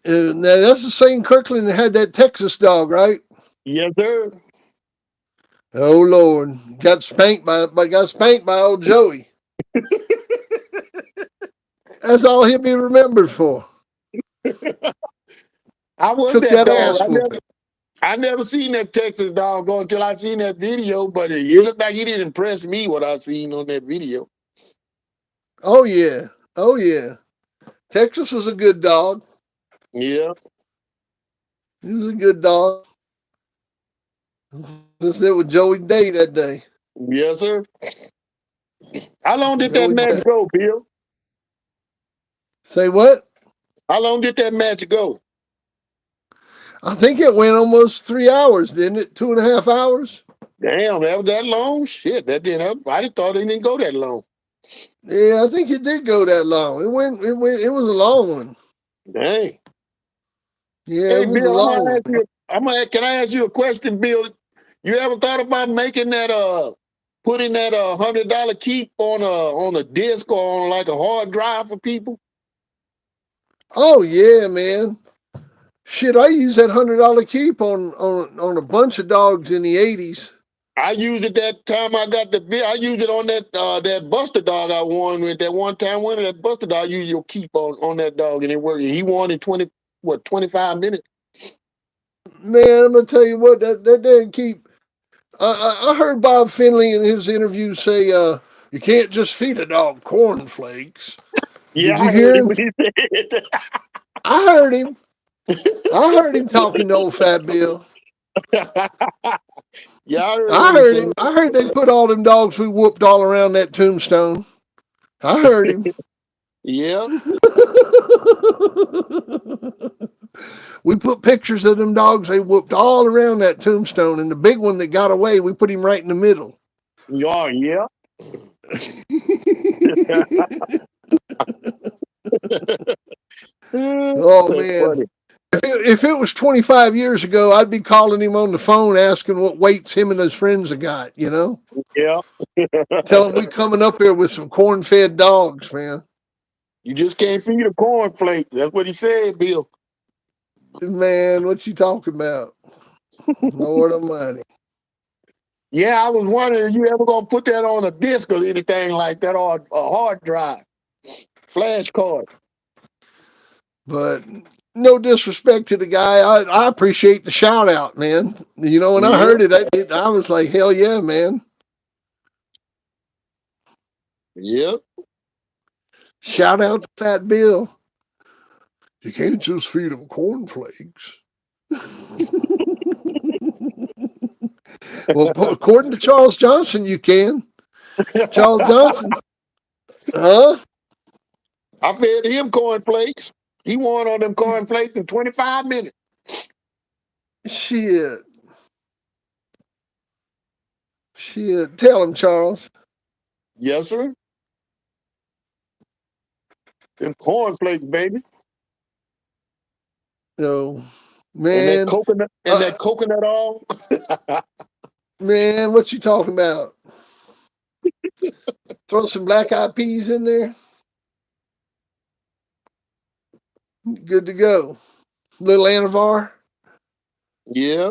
Speaker 1: Now that's the same Kirkland that had that Texas dog, right?
Speaker 2: Yes, sir.
Speaker 1: Oh Lord, got spanked by old Joey. That's all he'll be remembered for.
Speaker 2: I was
Speaker 1: Took
Speaker 2: that
Speaker 1: that
Speaker 2: dog.
Speaker 1: ass whooping.
Speaker 2: I never seen that Texas dog until I seen that video, but it looked like he didn't impress me what I seen on that video.
Speaker 1: Oh yeah, oh yeah. Texas was a good dog.
Speaker 2: Yeah.
Speaker 1: He was a good dog. Was there with Joey Day that day.
Speaker 2: Yes, sir. How long did that
Speaker 1: Joey
Speaker 2: match
Speaker 1: Day.
Speaker 2: go, Bill?
Speaker 1: Say what?
Speaker 2: How long did that match go?
Speaker 1: I think it went almost 3 hours, didn't it? 2.5 hours.
Speaker 2: Damn, that was that long? Shit, that didn't. I didn't thought it didn't go that long.
Speaker 1: Yeah, I think it did go that long. It went. It went. It was a long one.
Speaker 2: Dang.
Speaker 1: Yeah,
Speaker 2: Hey,
Speaker 1: it was a
Speaker 2: Bill, I'm
Speaker 1: long
Speaker 2: gonna
Speaker 1: one.
Speaker 2: ask you. Can I ask you a question, Bill? You ever thought about making that putting that $100 keep on a disc or on like a hard drive for people?
Speaker 1: Oh yeah, man. Shit, I used that $100 keep on a bunch of dogs in the '80s.
Speaker 2: I used it that time I got the bill. I used it on that Buster dog I won with that one time winner. That Buster dog, I used your keep on that dog and it worked. He won in 25 minutes.
Speaker 1: Man, I'm gonna tell you what, that didn't keep. I heard Bob Finley in his interview say, "You can't just feed a dog cornflakes."
Speaker 2: Yeah,
Speaker 1: Did
Speaker 2: I
Speaker 1: you
Speaker 2: heard
Speaker 1: hear
Speaker 2: him
Speaker 1: him?
Speaker 2: when he said
Speaker 1: I heard him. I heard him talking to old Fat Bill.
Speaker 2: that. Yeah, I heard
Speaker 1: I
Speaker 2: what he
Speaker 1: heard
Speaker 2: said.
Speaker 1: him. I heard they put all them dogs we whooped all around that tombstone. I heard him.
Speaker 2: Yeah.
Speaker 1: We put pictures of them dogs they whooped all around that tombstone, and the big one that got away, we put him right in the middle.
Speaker 2: Yeah, yeah.
Speaker 1: Oh
Speaker 2: That's
Speaker 1: man.
Speaker 2: funny.
Speaker 1: If it was 25 years ago, I'd be calling him on the phone asking what weights him and his friends have got, you know?
Speaker 2: Yeah.
Speaker 1: Tell him we coming up here with some corn fed dogs, man.
Speaker 2: You just can't feed a cornflake. That's what he said, Bill.
Speaker 1: Man, what you talking about? Lord Almighty.
Speaker 2: Yeah, I was wondering, you ever gonna put that on a disc or anything like that, or a hard drive, flash card?
Speaker 1: But no disrespect to the guy. I appreciate the shout out, man. You know, when I
Speaker 2: Yeah,
Speaker 1: heard it, I was like, hell yeah, man.
Speaker 2: yeah.
Speaker 1: Shout out to Fat Bill. You can't just feed them cornflakes. Well, according to Charles Johnson, you can. Charles Johnson, huh?
Speaker 2: I fed him cornflakes. He won on them cornflakes in 25 minutes.
Speaker 1: Shit. Shit. Tell him, Charles.
Speaker 2: Yes, sir. Them cornflakes, baby.
Speaker 1: Oh,
Speaker 2: And that
Speaker 1: man.
Speaker 2: coconut and
Speaker 1: Uh,
Speaker 2: that coconut oil.
Speaker 1: man, what you talking about? Throw some black eyed peas in there. Good to go. Little Anavar,
Speaker 2: Yeah.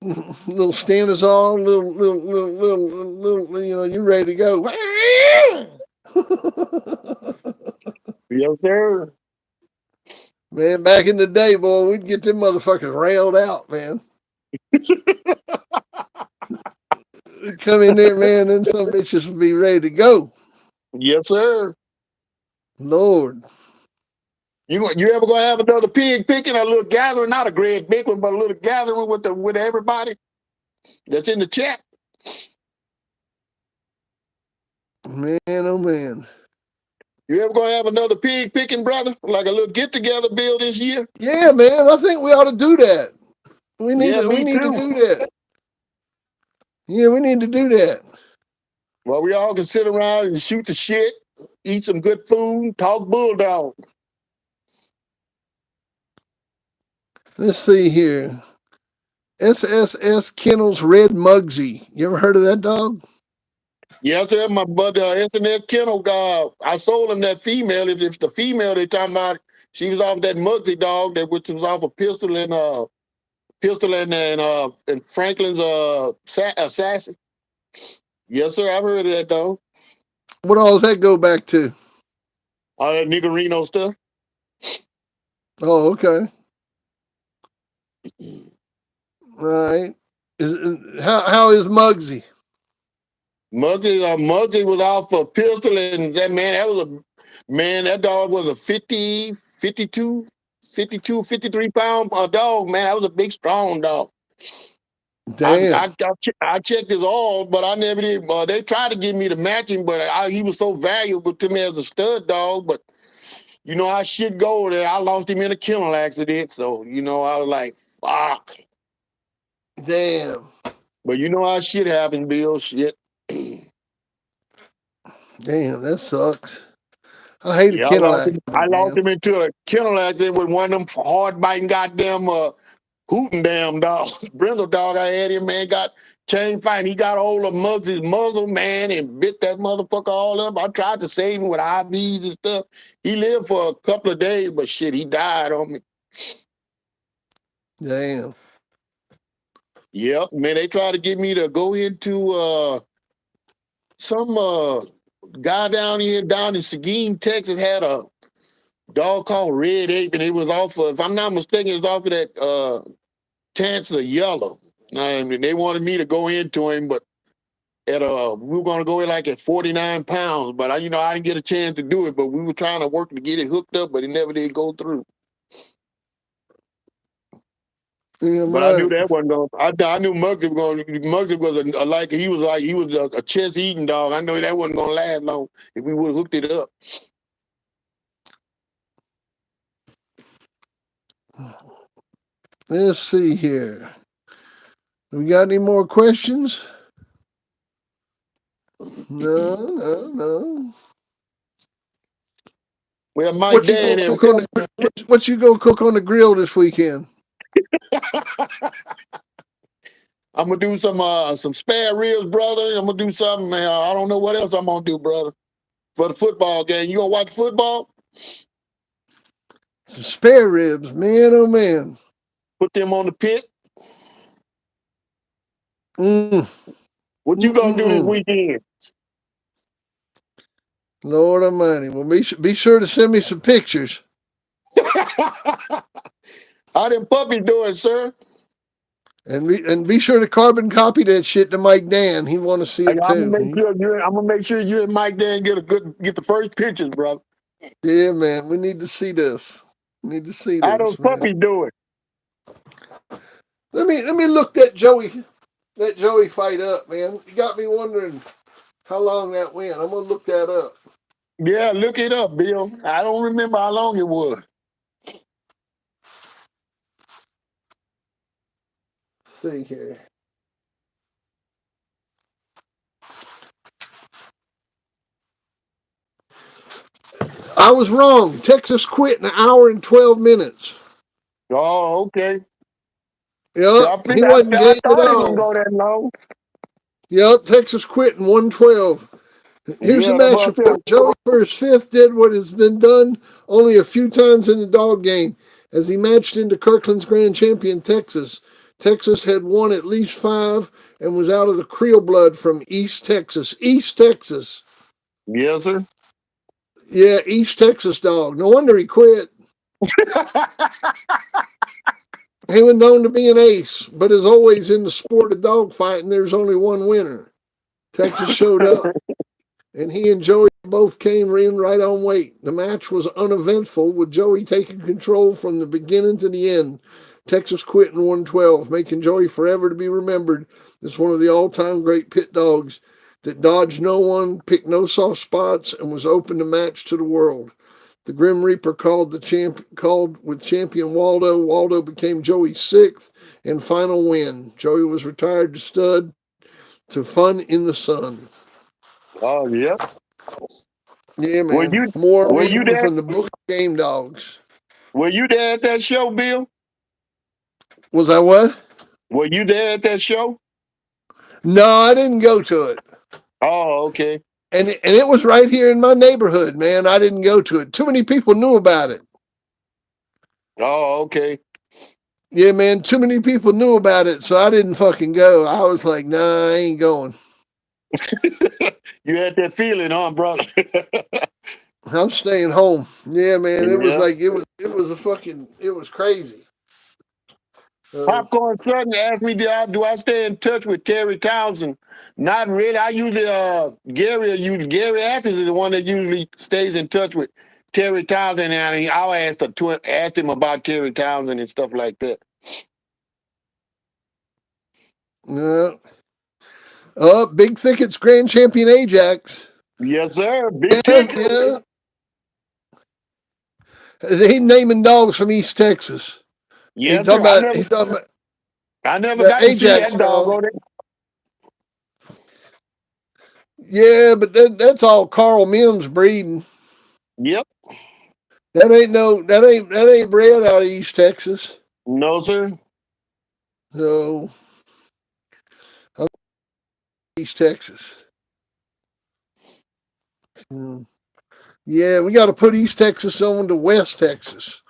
Speaker 1: little Stanazol, little, you know, you ready to go.
Speaker 2: Yes, sir.
Speaker 1: Man, back in the day, boy, we'd get them motherfuckers railed out, man. We'd come in there, man, and some bitches would be ready to go.
Speaker 2: Yes, sir.
Speaker 1: Lord.
Speaker 2: You ever gonna have another pig picking, a little gathering, not a great big one, but a little gathering with everybody that's in the chat?
Speaker 1: Man, oh man.
Speaker 2: You ever gonna have another pig picking, brother? Like a little get together bill this year?
Speaker 1: Yeah, man, I think we ought to do that.
Speaker 2: Yeah,
Speaker 1: We
Speaker 2: me
Speaker 1: need to
Speaker 2: too.
Speaker 1: do that. Yeah, we need to do that.
Speaker 2: Well, we all can sit around and shoot the shit, eat some good food, talk bulldog.
Speaker 1: Let's see here. SSS Kennels Red Mugsy. You ever heard of that dog?
Speaker 2: Yes, sir. My brother SNS Kennel guy. I sold him that female. If the female they talking about, she was off that Muggsy dog that which was off a pistol and Pistol and Franklin's assassin. Yes, sir. I've heard of that though.
Speaker 1: What all does that go back to?
Speaker 2: All that Reno stuff.
Speaker 1: Oh, okay. All right. How is Muggsy?
Speaker 2: Muggsy was off a pistol, and that dog was a 53 pound dog, man. That was a big, strong dog.
Speaker 1: Damn.
Speaker 2: I checked his all, but I never did. They tried to give me the matching, but he was so valuable to me as a stud dog. But you know, I should go there. I lost him in a kennel accident, so you know, I was like, fuck.
Speaker 1: Damn.
Speaker 2: But you know how shit happens, Bill. Shit.
Speaker 1: Damn, that sucks. I hate a
Speaker 2: Yeah,
Speaker 1: kennel
Speaker 2: I
Speaker 1: accident,
Speaker 2: lost
Speaker 1: man.
Speaker 2: him into a kennel accident with one of them hard biting goddamn hooting damn dogs. Brindle dog I had him, man, got chain fighting. He got a hold of Muggs' muzzle, man, and bit that motherfucker all up. I tried to save him with IVs and stuff. He lived for a couple of days, but shit, he died on me.
Speaker 1: Damn.
Speaker 2: Yep, man, they tried to get me to go into some guy down in Seguin, Texas, had a dog called Red Ape, and it was off of, if I'm not mistaken, it was off of that Tansa Yellow. And they wanted me to go into him, but we were gonna go in like at 49 pounds, but I didn't get a chance to do it. But we were trying to work to get it hooked up, but it never did go through.
Speaker 1: Damn
Speaker 2: But I knew
Speaker 1: right.
Speaker 2: that wasn't going. I knew Muggsy was going. Muggsy was he was a chest eating dog. I know that wasn't going to last long if we would have hooked it up.
Speaker 1: Let's see here. We got any more questions? No, no, no.
Speaker 2: Well, Mike
Speaker 1: What you gonna
Speaker 2: Dan and
Speaker 1: cook on the what you gonna cook on the grill this weekend?
Speaker 2: I'm gonna do some spare ribs, brother. I'm gonna do something, man. I don't know what else I'm gonna do, brother. For the football game, you gonna watch football?
Speaker 1: Some spare ribs, man. Oh man.
Speaker 2: Put them on the pit.
Speaker 1: Mm,
Speaker 2: What you gonna do this
Speaker 1: mm.
Speaker 2: weekend?
Speaker 1: Lord Almighty. Well, be sure to send me some pictures.
Speaker 2: How them puppies doing, sir?
Speaker 1: And be sure to carbon copy that shit to Mike Dan. He want to see
Speaker 2: I'm
Speaker 1: it
Speaker 2: gonna
Speaker 1: too.
Speaker 2: make sure you and Mike Dan get the first pictures, brother.
Speaker 1: Yeah, man. We need to see this. We need to see
Speaker 2: How those
Speaker 1: this, man.
Speaker 2: puppies doing?
Speaker 1: Let me look that Joey fight up, man. You got me wondering how long that went. I'm gonna look that up.
Speaker 2: Yeah, look it up, Bill. I don't remember how long it was.
Speaker 1: Let's see here. I was wrong. Texas quit in an hour and 12 minutes.
Speaker 2: Oh, okay.
Speaker 1: Yep,
Speaker 2: Yeah,
Speaker 1: he wasn't
Speaker 2: I
Speaker 1: game at
Speaker 2: thought it wouldn't
Speaker 1: all.
Speaker 2: go that long.
Speaker 1: Yep, Texas quit in 112. Here's the
Speaker 2: Yeah, that's
Speaker 1: match
Speaker 2: what I said.
Speaker 1: report. Joey for his fifth did what has been done only a few times in the dog game as he matched into Kirkland's grand champion Texas. Texas had won at least 5 and was out of the Creole blood from East Texas. East Texas.
Speaker 2: Yes, sir.
Speaker 1: Yeah, East Texas dog. No wonder he quit. He was known to be an ace, but as always in the sport of dogfighting, there's only one winner. Texas showed up, and he and Joey both came in right on weight. The match was uneventful, with Joey taking control from the beginning to the end. Texas quit in 112, making Joey forever to be remembered as one of the all-time great pit dogs that dodged no one, picked no soft spots, and was open to match to the world. The Grim Reaper called with champion Waldo. Waldo became Joey's sixth and final win. Joey was retired to stud to fun in the sun.
Speaker 2: Oh, yeah.
Speaker 1: Yeah,
Speaker 2: Were
Speaker 1: man.
Speaker 2: you
Speaker 1: More
Speaker 2: were you
Speaker 1: reading
Speaker 2: there?
Speaker 1: from the book of Game Dogs.
Speaker 2: Were you there at that show, Bill?
Speaker 1: Was I what?
Speaker 2: Were you there at that show?
Speaker 1: No, I didn't go to it.
Speaker 2: Oh, okay.
Speaker 1: And it was right here in my neighborhood, man. I didn't go to it. Too many people knew about it.
Speaker 2: Oh, okay.
Speaker 1: Yeah, man, too many people knew about it, so I didn't fucking go. I was like, nah, I ain't going.
Speaker 2: You had that feeling, huh, brother?
Speaker 1: I'm staying home. Yeah, man, it was
Speaker 2: Yeah.
Speaker 1: like it was a fucking it was crazy. So
Speaker 2: Popcorn Sutton asked me, do I stay in touch with Terry Townsend? Not really. I usually Gary Athens is the one that usually stays in touch with Terry Townsend, and I'll ask him about Terry Townsend and stuff like that.
Speaker 1: yeah. Big Thicket's grand champion Ajax.
Speaker 2: Yes, sir. Big
Speaker 1: Yeah,
Speaker 2: ticket.
Speaker 1: yeah. They naming dogs from East Texas.
Speaker 2: Yes, sir. I never
Speaker 1: He talking about
Speaker 2: I never
Speaker 1: that
Speaker 2: got to see
Speaker 1: Ajax
Speaker 2: that dog
Speaker 1: dog.
Speaker 2: on it.
Speaker 1: Yeah, but that's all Carl Mims breeding.
Speaker 2: Yep.
Speaker 1: That ain't bred out of East Texas.
Speaker 2: No, sir.
Speaker 1: So East Texas. Hmm. Yeah, we got to put East Texas on to West Texas.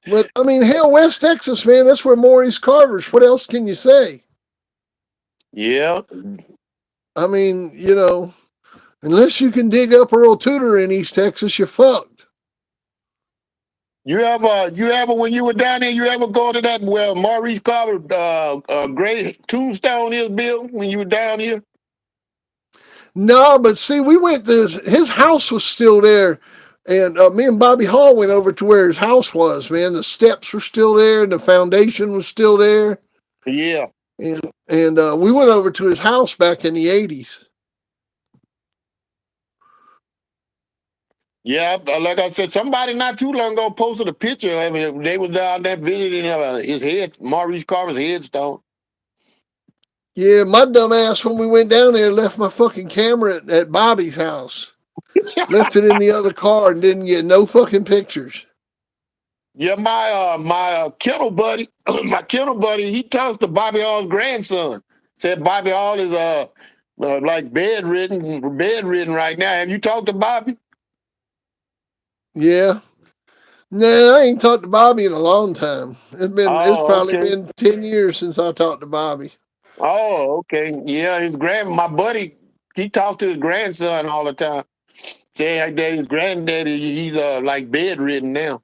Speaker 1: But I mean, hell, West Texas, man, that's where Maurice Carver's. What else can you say?
Speaker 2: Yeah.
Speaker 1: I mean, unless you can dig up Earl Tudor in East Texas, you're fucked.
Speaker 2: You ever when you were down there, you ever go to that where Maurice Carver great tombstone is, Bill, when you were down here?
Speaker 1: No, but see, we went to his house was still there, and me and Bobby Hall went over to where his house was. Man, the steps were still there, and the foundation was still there,
Speaker 2: Yeah.
Speaker 1: and we went over to his house back in the '80s.
Speaker 2: Yeah, like I said, somebody not too long ago posted a picture. I mean, they was down there visiting his Maurice Carver's headstone.
Speaker 1: Yeah, my dumb ass when we went down there left my fucking camera at Bobby's house. Left it in the other car and didn't get no fucking pictures.
Speaker 2: Yeah, my kennel buddy, my kennel buddy, he talks to Bobby Hall's grandson. Said Bobby Hall is like bedridden right now. Have you talked to Bobby?
Speaker 1: Yeah. Nah, I ain't talked to Bobby in a long time. It's
Speaker 2: Oh,
Speaker 1: probably
Speaker 2: okay.
Speaker 1: been 10 years since I talked to Bobby.
Speaker 2: Oh, okay. Yeah, my buddy, he talks to his grandson all the time. Say that his granddaddy, he's like bedridden now.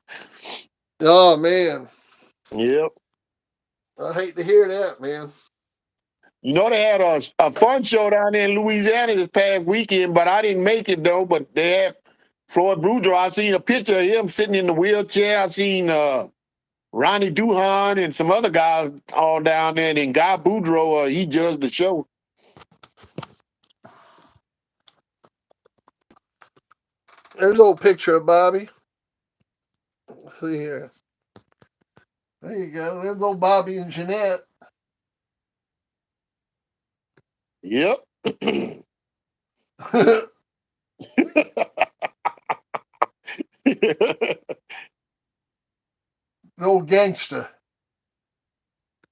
Speaker 1: Oh man.
Speaker 2: Yep.
Speaker 1: I hate to hear that, man.
Speaker 2: You know they had a fun show down there in Louisiana this past weekend, but I didn't make it though. But they had Floyd Boudreaux. I seen a picture of him sitting in the wheelchair. I seen Ronnie Duhan and some other guys all down there. And then Guy Boudreaux, he judged the show.
Speaker 1: There's an old picture of Bobby. Let's see here. There you go. There's old Bobby and Jeanette.
Speaker 2: Yep.
Speaker 1: An old gangster.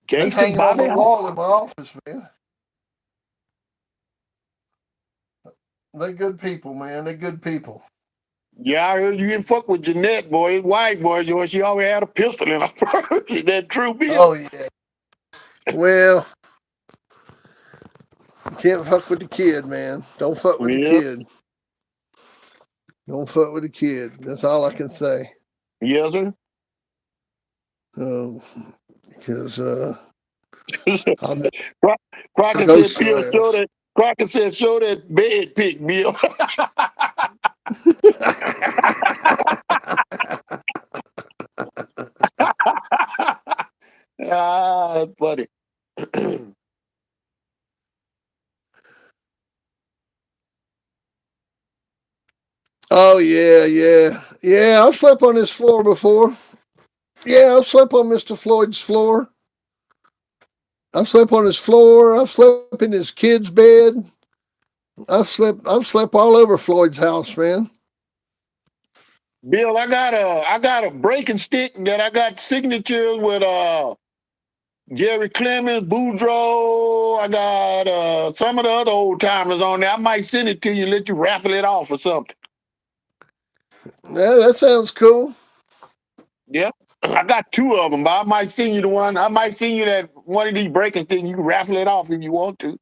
Speaker 1: That's
Speaker 2: Gangster
Speaker 1: hanging on
Speaker 2: Bobby
Speaker 1: the
Speaker 2: Hall.
Speaker 1: wall in my office, man. They're good people, man. They're good people.
Speaker 2: Yeah, I heard you didn't fuck with Jeanette, boy. His wife, boy. She always had a pistol in her purse. Is that true, Bill?
Speaker 1: Oh yeah. Well, you can't fuck with the kid, man. Don't fuck with the
Speaker 2: Yeah.
Speaker 1: kid. Don't fuck with the kid. That's all I can say.
Speaker 2: Yes, sir.
Speaker 1: Because I'll never
Speaker 2: Crocker said,
Speaker 1: ghost
Speaker 2: Bill,
Speaker 1: your
Speaker 2: show
Speaker 1: ass.
Speaker 2: that. Crocker said, show that bed pic, Bill. That's funny.
Speaker 1: Oh yeah, yeah, yeah. I've slept on this floor before. Yeah, I've slept on Mr. Floyd's floor. I've slept on his floor. I've slept in his kid's bed. I've slept all over Floyd's house, man.
Speaker 2: Bill, I got a breaking stick that I got signatures with Jerry Clemens, Boudreaux. I got some of the other old timers on there. I might send it to you and let you raffle it off or something.
Speaker 1: Yeah, that sounds cool.
Speaker 2: Yep. I got two of them, but I might send you the one. I might send you that one of these breakers thing. You can raffle it off if you want to.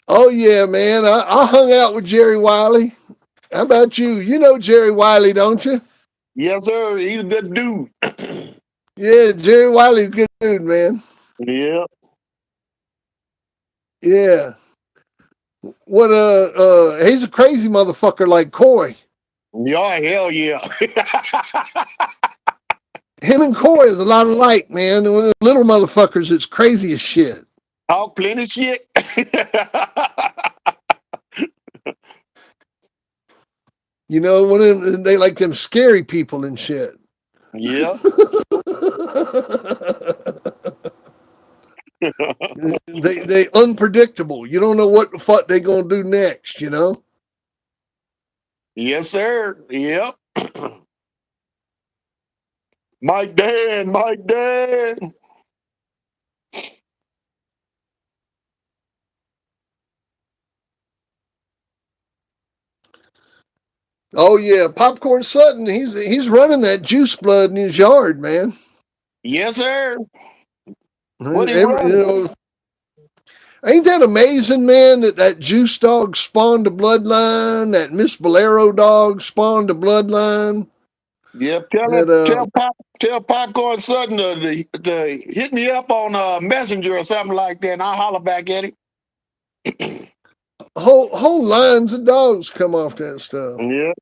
Speaker 1: Oh yeah, man. I hung out with Jerry Wiley. How about you? You know Jerry Wiley, don't you?
Speaker 2: Yes, sir. He's a good dude.
Speaker 1: Yeah, Jerry Wiley's a good dude, man.
Speaker 2: Yeah.
Speaker 1: Yeah. What he's a crazy motherfucker like Coy.
Speaker 2: Yeah, hell yeah.
Speaker 1: Him and Coy is a lot alike, man. Little motherfuckers, it's crazy as shit.
Speaker 2: Talk plenty shit.
Speaker 1: You know, when they like them scary people and shit.
Speaker 2: Yeah.
Speaker 1: They unpredictable. You don't know what the fuck they gonna do next. You know.
Speaker 2: Yes, sir. Yep. My dad.
Speaker 1: Oh yeah, Popcorn Sutton. He's running that juice blood in his yard, man.
Speaker 2: Yes, sir. What he
Speaker 1: Every, you
Speaker 2: running?
Speaker 1: know, ain't that amazing, man? That juice dog spawned a bloodline. That Miss Bolero dog spawned a bloodline.
Speaker 2: Yep.
Speaker 1: That
Speaker 2: Tell Popcorn Sutton to hit me up on Messenger or something like that, and I'll holler back at him.
Speaker 1: whole lines of dogs come off that stuff.
Speaker 2: Yeah.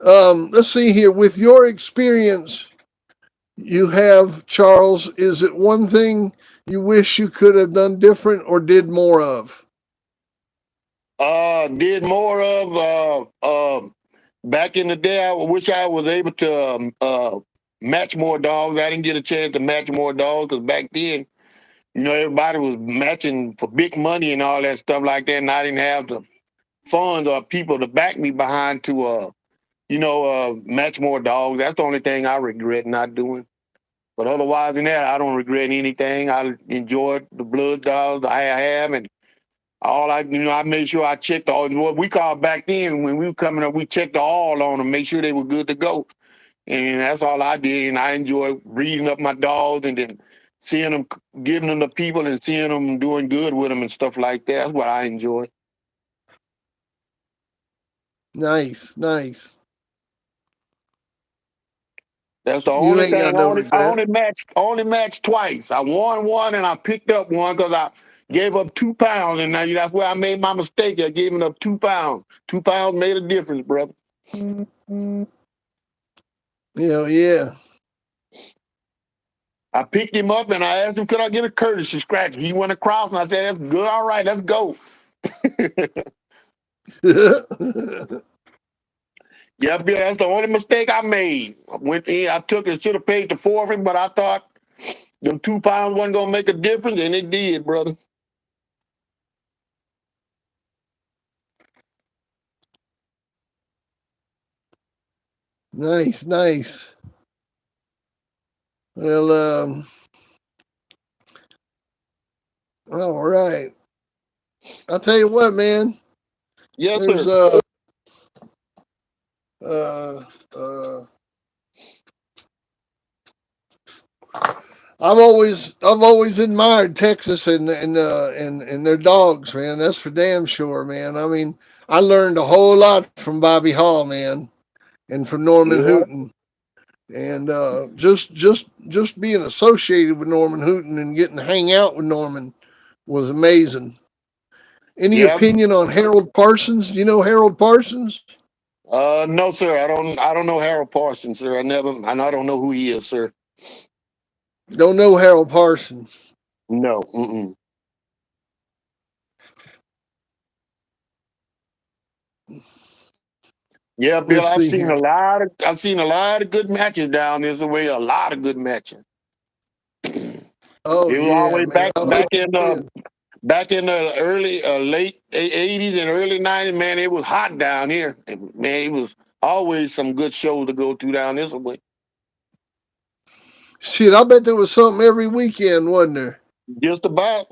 Speaker 1: Let's see here. With your experience you have, Charles, is it one thing you wish you could have done different or did more of?
Speaker 2: Did more of back in the day. I wish I was able to match more dogs. I didn't get a chance to match more dogs because back then, everybody was matching for big money and all that stuff like that, and I didn't have the funds or people to back me behind to match more dogs. That's the only thing I regret not doing. But otherwise than that, I don't regret anything. I enjoyed the blood dogs I have, and I made sure I checked all what we called back then when we were coming up. We checked all on them, make sure they were good to go, and that's all I did. And I enjoyed reading up my dogs and then seeing them, giving them to people, and seeing them doing good with them and stuff like that. That's what I enjoy.
Speaker 1: Nice, nice.
Speaker 2: That's the
Speaker 1: You
Speaker 2: only
Speaker 1: ain't
Speaker 2: thing.
Speaker 1: got no regret.
Speaker 2: I only matched twice. I won one and I picked up one because I gave up 2 pounds, and now that's where I made my mistake. I giving up 2 pounds. 2 pounds made a difference, brother.
Speaker 1: Yeah.
Speaker 2: I picked him up and I asked him, could I get a courtesy scratch? He went across and I said, that's good. All right, let's go. Yeah, Bill, that's the only mistake I made. I went in, I took it, should have paid the forfeit, but I thought them 2 pounds wasn't gonna make a difference, and it did, brother.
Speaker 1: Nice, nice. Well, all right. I'll tell you what, man.
Speaker 2: Yes,
Speaker 1: There's
Speaker 2: sir.
Speaker 1: uh, uh, I've always admired Texas and their dogs, man. That's for damn sure, man. I mean, I learned a whole lot from Bobby Hall, man, and from Norman
Speaker 2: Yeah.
Speaker 1: Hooten, and just being associated with Norman Hooten and getting to hang out with Norman was amazing. Any
Speaker 2: Yeah.
Speaker 1: opinion on Harold Parsons? Do you know Harold Parsons?
Speaker 2: No, sir. I don't know Harold Parsons, sir. I don't know who he is, sir.
Speaker 1: Don't know Harold Parsons.
Speaker 2: No. Mm-mm. Yeah,
Speaker 1: Let's
Speaker 2: Bill,
Speaker 1: see here.
Speaker 2: I've seen a lot of good matches down this way, a lot of good matches.
Speaker 1: Oh
Speaker 2: It was
Speaker 1: yeah,
Speaker 2: always
Speaker 1: man. I hope you did.
Speaker 2: back in the early late '80s and early '90s. Man, it was hot down here. And, man, it was always some good shows to go to down this way.
Speaker 1: Shit, I bet there was something every weekend, wasn't there?
Speaker 2: Just about.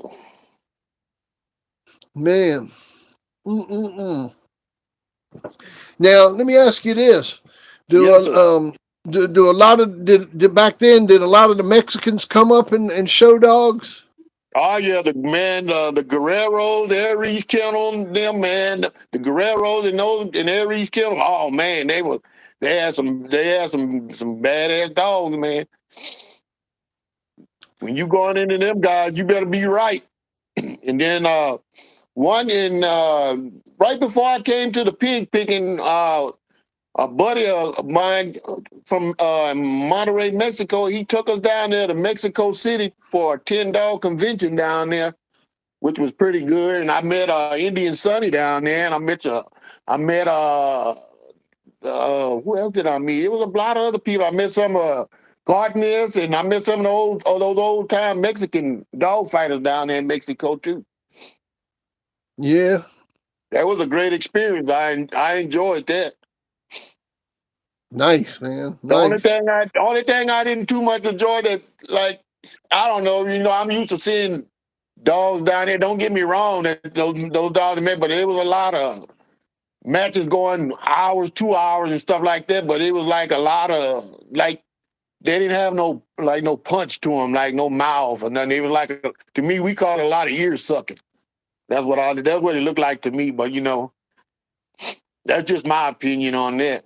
Speaker 1: Man. Mm-mm-mm. Now, let me ask you this: Do
Speaker 2: Yes, sir.
Speaker 1: do a lot of did back then? Did a lot of the Mexicans come up and show dogs?
Speaker 2: Oh yeah, the man, the Guerreros, Aries Kennel, them man, the Guerreros and those and Aries Kennel. Oh man, they had some badass dogs, man. When you going into them guys, you better be right. And then one in right before I came to the pig picking, a buddy of mine from Monterrey, Mexico, he took us down there to Mexico City for a 10 dog convention down there, which was pretty good. And I met Indian Sonny down there, and I met who else did I meet? It was a lot of other people. I met some gardeners, and I met some of those old time Mexican dog fighters down there in Mexico too.
Speaker 1: Yeah,
Speaker 2: That was a great experience. I enjoyed that.
Speaker 1: nice, man,
Speaker 2: The only
Speaker 1: nice.
Speaker 2: thing I didn't too much enjoy that, like, I don't know, I'm used to seeing dogs down there. Don't get me wrong, that those dogs are made, but there was a lot of matches going hours, 2 hours and stuff like that. But it was like a lot of like they didn't have no punch to them, like no mouth or nothing. It was like to me we called it a lot of ear sucking. That's what it looked like to me. But that's just my opinion on that.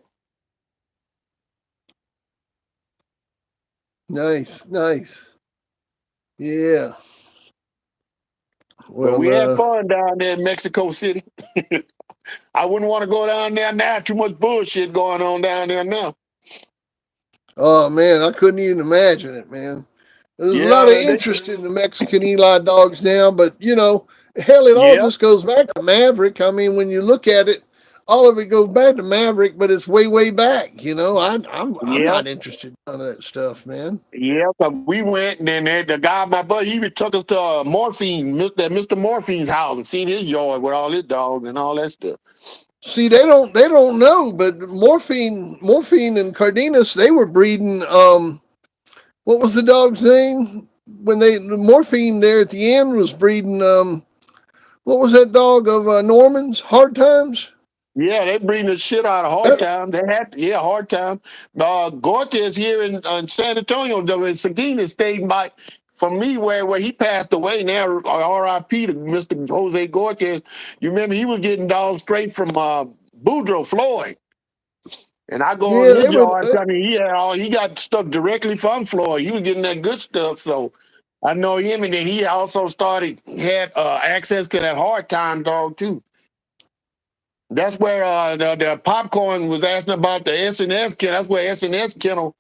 Speaker 1: Nice, nice. Yeah.
Speaker 2: But
Speaker 1: Well,
Speaker 2: we had fun down there in Mexico City. I wouldn't want to go down there now. Too much bullshit going on down there now.
Speaker 1: oh man, I couldn't even imagine it, man. There's a lot of
Speaker 2: Yeah,
Speaker 1: interest in the Mexican Eli dogs now, but hell, it all
Speaker 2: yeah,
Speaker 1: just goes back to Maverick. I mean, when you look at it, all of it goes back to Maverick, but it's way, way back. I'm
Speaker 2: yeah,
Speaker 1: not interested in none of that stuff, man.
Speaker 2: yeah. 'Cause we went, and then the guy, my buddy, he even took us to Morphine, Mr. Morphine's house, and seen his yard with all his dogs and all that stuff.
Speaker 1: See, they don't know, but morphine, and Cardenas, they were breeding. What was the dog's name when the morphine there at the end was breeding? What was that dog of Norman's? Hard Times.
Speaker 2: Yeah, they bring the shit out of hard
Speaker 1: That,
Speaker 2: time. They had, yeah, hard time. Gortez here in San Antonio, in Seguin stayed by from me where he passed away now, R.I.P. to Mr. Jose Gortez. You remember he was getting dogs straight from Boudreaux Floyd. And I go on
Speaker 1: yeah,
Speaker 2: his
Speaker 1: they were.
Speaker 2: yard. I mean, he got stuff directly from Floyd. He was getting that good stuff. So I know him, and then he also had access to that hard time dog too. That's where the popcorn was asking about the S&S kennel. That's where S&S kennel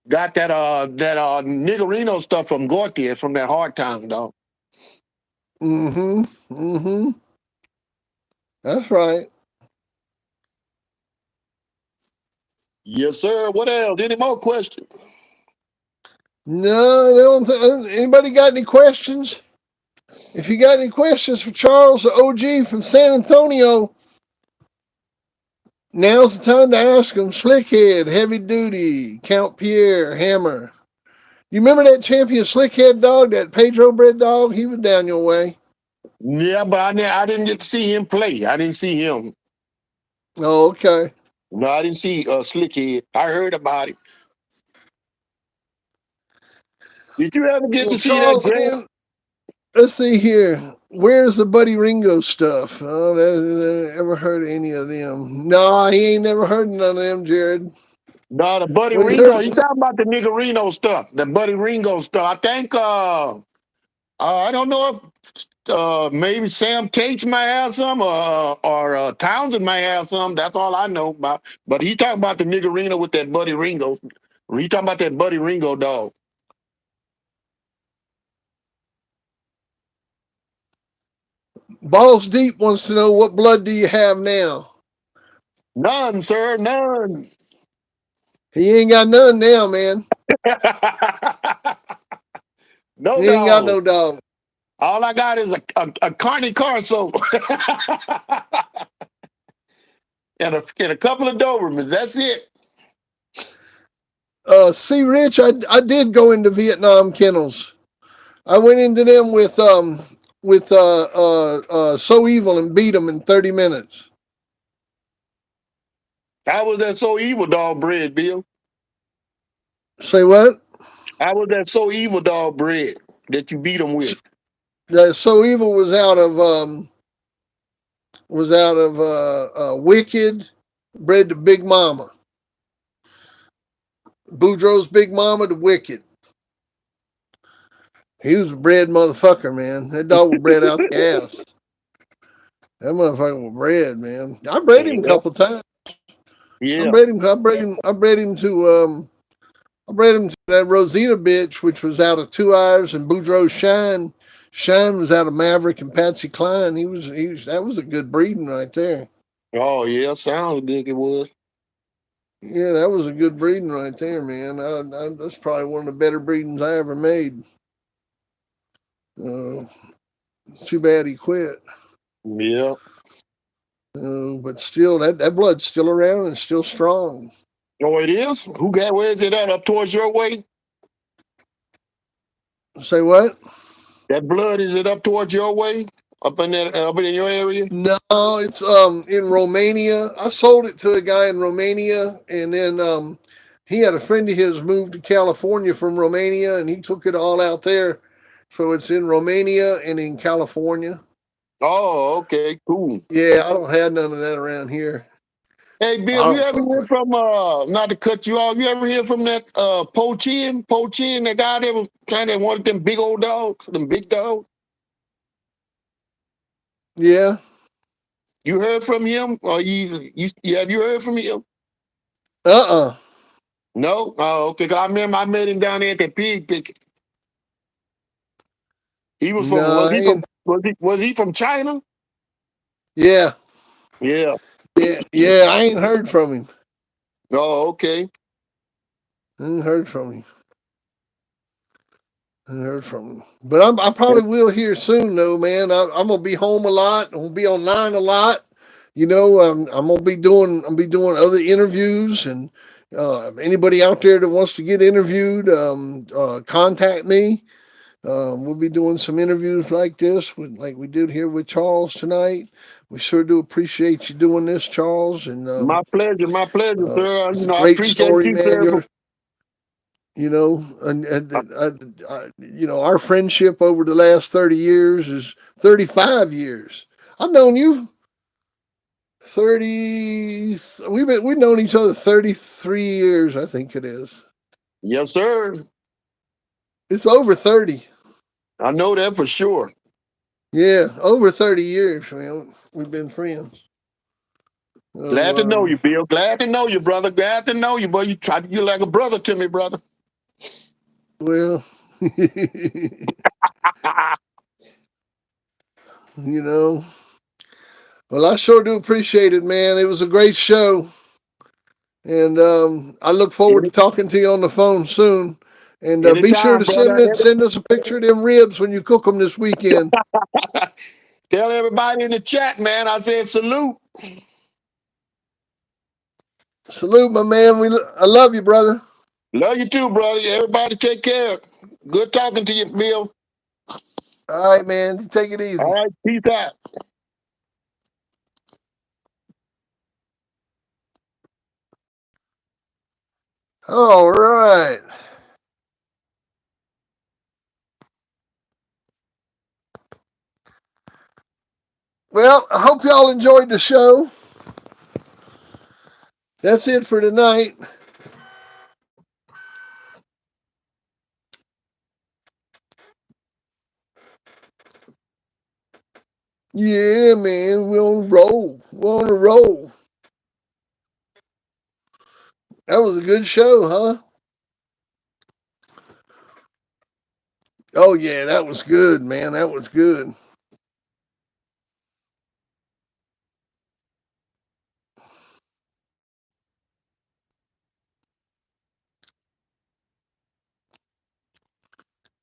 Speaker 2: got that Niggerino stuff from Gortier from that hard time dog.
Speaker 1: Mm-hmm. Mm-hmm. That's right.
Speaker 2: Yes, sir. What else? Any more questions?
Speaker 1: No, they don't. Anybody got any questions? If you got any questions for Charles, the OG from San Antonio, now's the time to ask him. Slickhead, Heavy Duty, Count Pierre, Hammer. You remember that champion Slickhead dog, that Pedro bred dog? He was down your way.
Speaker 2: Yeah, but I didn't get to see him play. I didn't see him.
Speaker 1: Oh, okay.
Speaker 2: No, I didn't see Slickhead. I heard about it. Did you ever get
Speaker 1: Well,
Speaker 2: to see that
Speaker 1: Charles,
Speaker 2: Grant?
Speaker 1: man, let's see here. Where's the Buddy Ringo stuff? Oh, ever heard of any of them? No, he ain't never heard of none of them, Jared.
Speaker 2: No, the Buddy
Speaker 1: Well, he
Speaker 2: Ringo.
Speaker 1: heard.
Speaker 2: He's talking about the Niggerino stuff. The Buddy Ringo stuff. I think. I don't know if maybe Sam Cates might have some, or Townsend might have some. That's all I know about. But he's talking about the Niggerino with that Buddy Ringo. He talking about that Buddy Ringo dog.
Speaker 1: Balls Deep wants to know what blood do you have now?
Speaker 2: None, sir, none.
Speaker 1: He ain't got none now, man.
Speaker 2: No
Speaker 1: He ain't got
Speaker 2: dog.
Speaker 1: no dog.
Speaker 2: All I got is a Carney Carso and a couple of Dobermans. That's it.
Speaker 1: See, Rich, I did go into Vietnam kennels. I went into them with So Evil and beat them in 30 minutes.
Speaker 2: How was that so evil dog bread, Bill?
Speaker 1: Say what?
Speaker 2: How was that so evil dog bread that you beat them with?
Speaker 1: That So Evil was out of Wicked, bred to Big Mama. Boudreaux's Big Mama to Wicked. He was a bred motherfucker, man. That dog was bred out the ass. That motherfucker was bred, man. I bred him a
Speaker 2: Yeah,
Speaker 1: couple times. I
Speaker 2: yeah.
Speaker 1: bred him. I bred him. I bred him to. I bred him to that Rosita bitch, which was out of Two Eyes and Boudreaux Shine. Shine was out of Maverick and Patsy Cline. He was. That was a good breeding right there.
Speaker 2: Oh yeah, sounds like it was.
Speaker 1: Yeah, that was a good breeding right there, man. That's probably one of the better breedings I ever made. Uh, Too bad he quit.
Speaker 2: Yeah.
Speaker 1: But still, that blood's still around and still strong.
Speaker 2: Oh, it is. Who got? Where is it at? Up towards your way?
Speaker 1: Say what?
Speaker 2: That blood is it up towards your way? Up in your area?
Speaker 1: No, it's in Romania. I sold it to a guy in Romania, and then he had a friend of his moved to California from Romania, and he took it all out there. So it's in Romania and in California.
Speaker 2: Oh, okay, cool.
Speaker 1: Yeah, I don't have none of that around here.
Speaker 2: Hey
Speaker 1: I
Speaker 2: Bill, you
Speaker 1: don't
Speaker 2: ever
Speaker 1: fuck
Speaker 2: hear
Speaker 1: with.
Speaker 2: from not to cut you off, you ever hear from that Po Chin? Po Chin, that guy that was trying to one of them big old dogs, them big dogs?
Speaker 1: Yeah.
Speaker 2: You heard from him? Or have you heard from him?
Speaker 1: Uh.
Speaker 2: No? Oh, okay. 'Cause I remember I met him down there at the pig picket. He was from
Speaker 1: No.
Speaker 2: was he from China?
Speaker 1: Yeah.
Speaker 2: Yeah.
Speaker 1: Yeah. I ain't heard from him.
Speaker 2: Oh, okay.
Speaker 1: I ain't heard from him. I ain't heard from him. But I probably will here soon, though, man. I'm gonna be home a lot. I'm gonna be online a lot. I'm gonna be doing. I'm be doing other interviews, and anybody out there that wants to get interviewed, contact me. We'll be doing some interviews like this, like we did here with Charles tonight. We sure do appreciate you doing this, Charles, and
Speaker 2: My pleasure, sir.
Speaker 1: it's
Speaker 2: You
Speaker 1: a
Speaker 2: know, I
Speaker 1: great
Speaker 2: appreciate
Speaker 1: story,
Speaker 2: you,
Speaker 1: man.
Speaker 2: sir.
Speaker 1: Our friendship over the last 30 years is 35 years. I've known you 30. We've known each other 33 years, I think it is.
Speaker 2: Yes, sir.
Speaker 1: It's over 30.
Speaker 2: I know that for sure.
Speaker 1: Yeah, over 30 years, man. We've been friends.
Speaker 2: Glad
Speaker 1: So,
Speaker 2: to know you, Bill. Glad to know you, brother. Glad to know you, boy. You're like a brother to me, brother.
Speaker 1: well, you know, well, I sure do appreciate it, man. It was a great show. And I look forward to talking to you on the phone soon. And be sure
Speaker 2: Anytime,
Speaker 1: to
Speaker 2: brother.
Speaker 1: send us a picture of them ribs when you cook them this weekend.
Speaker 2: Tell everybody in the chat, man. I said salute.
Speaker 1: Salute, my man. I love you, brother.
Speaker 2: Love you too, brother. Everybody take care. Good talking to you, Bill.
Speaker 1: All right, man. Take it
Speaker 2: All
Speaker 1: easy.
Speaker 2: right, peace out.
Speaker 1: All right. Well, I hope y'all enjoyed the show. That's it for tonight. Yeah, man. We're on a roll. We're on a roll. That was a good show, huh? Oh, yeah. That was good, man. That was good.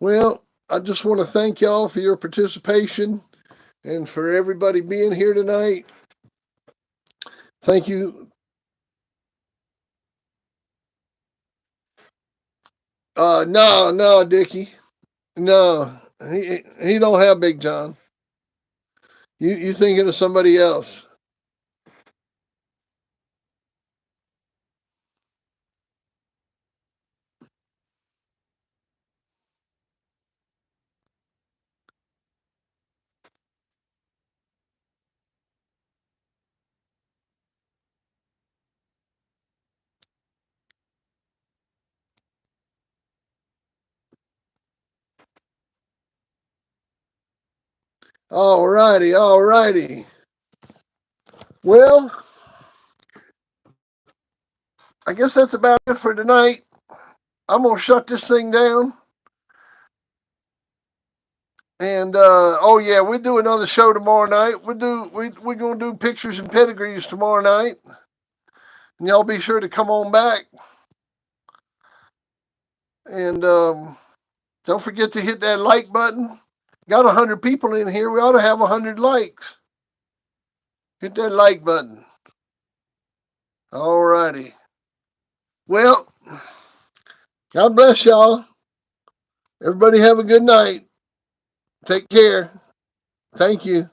Speaker 1: Well, I just want to thank y'all for your participation and for everybody being here tonight. Thank you. No, Dickie. No. He don't have Big John. You thinking of somebody else? All righty, all righty. Well, I guess that's about it for tonight. I'm gonna shut this thing down. And oh yeah, we do another show tomorrow night. We're gonna do pictures and pedigrees tomorrow night. And y'all be sure to come on back. And don't forget to hit that like button. Got 100 people in here. We ought to have 100 likes. Hit that like button. All righty. Well, God bless y'all. Everybody have a good night. Take care. Thank you.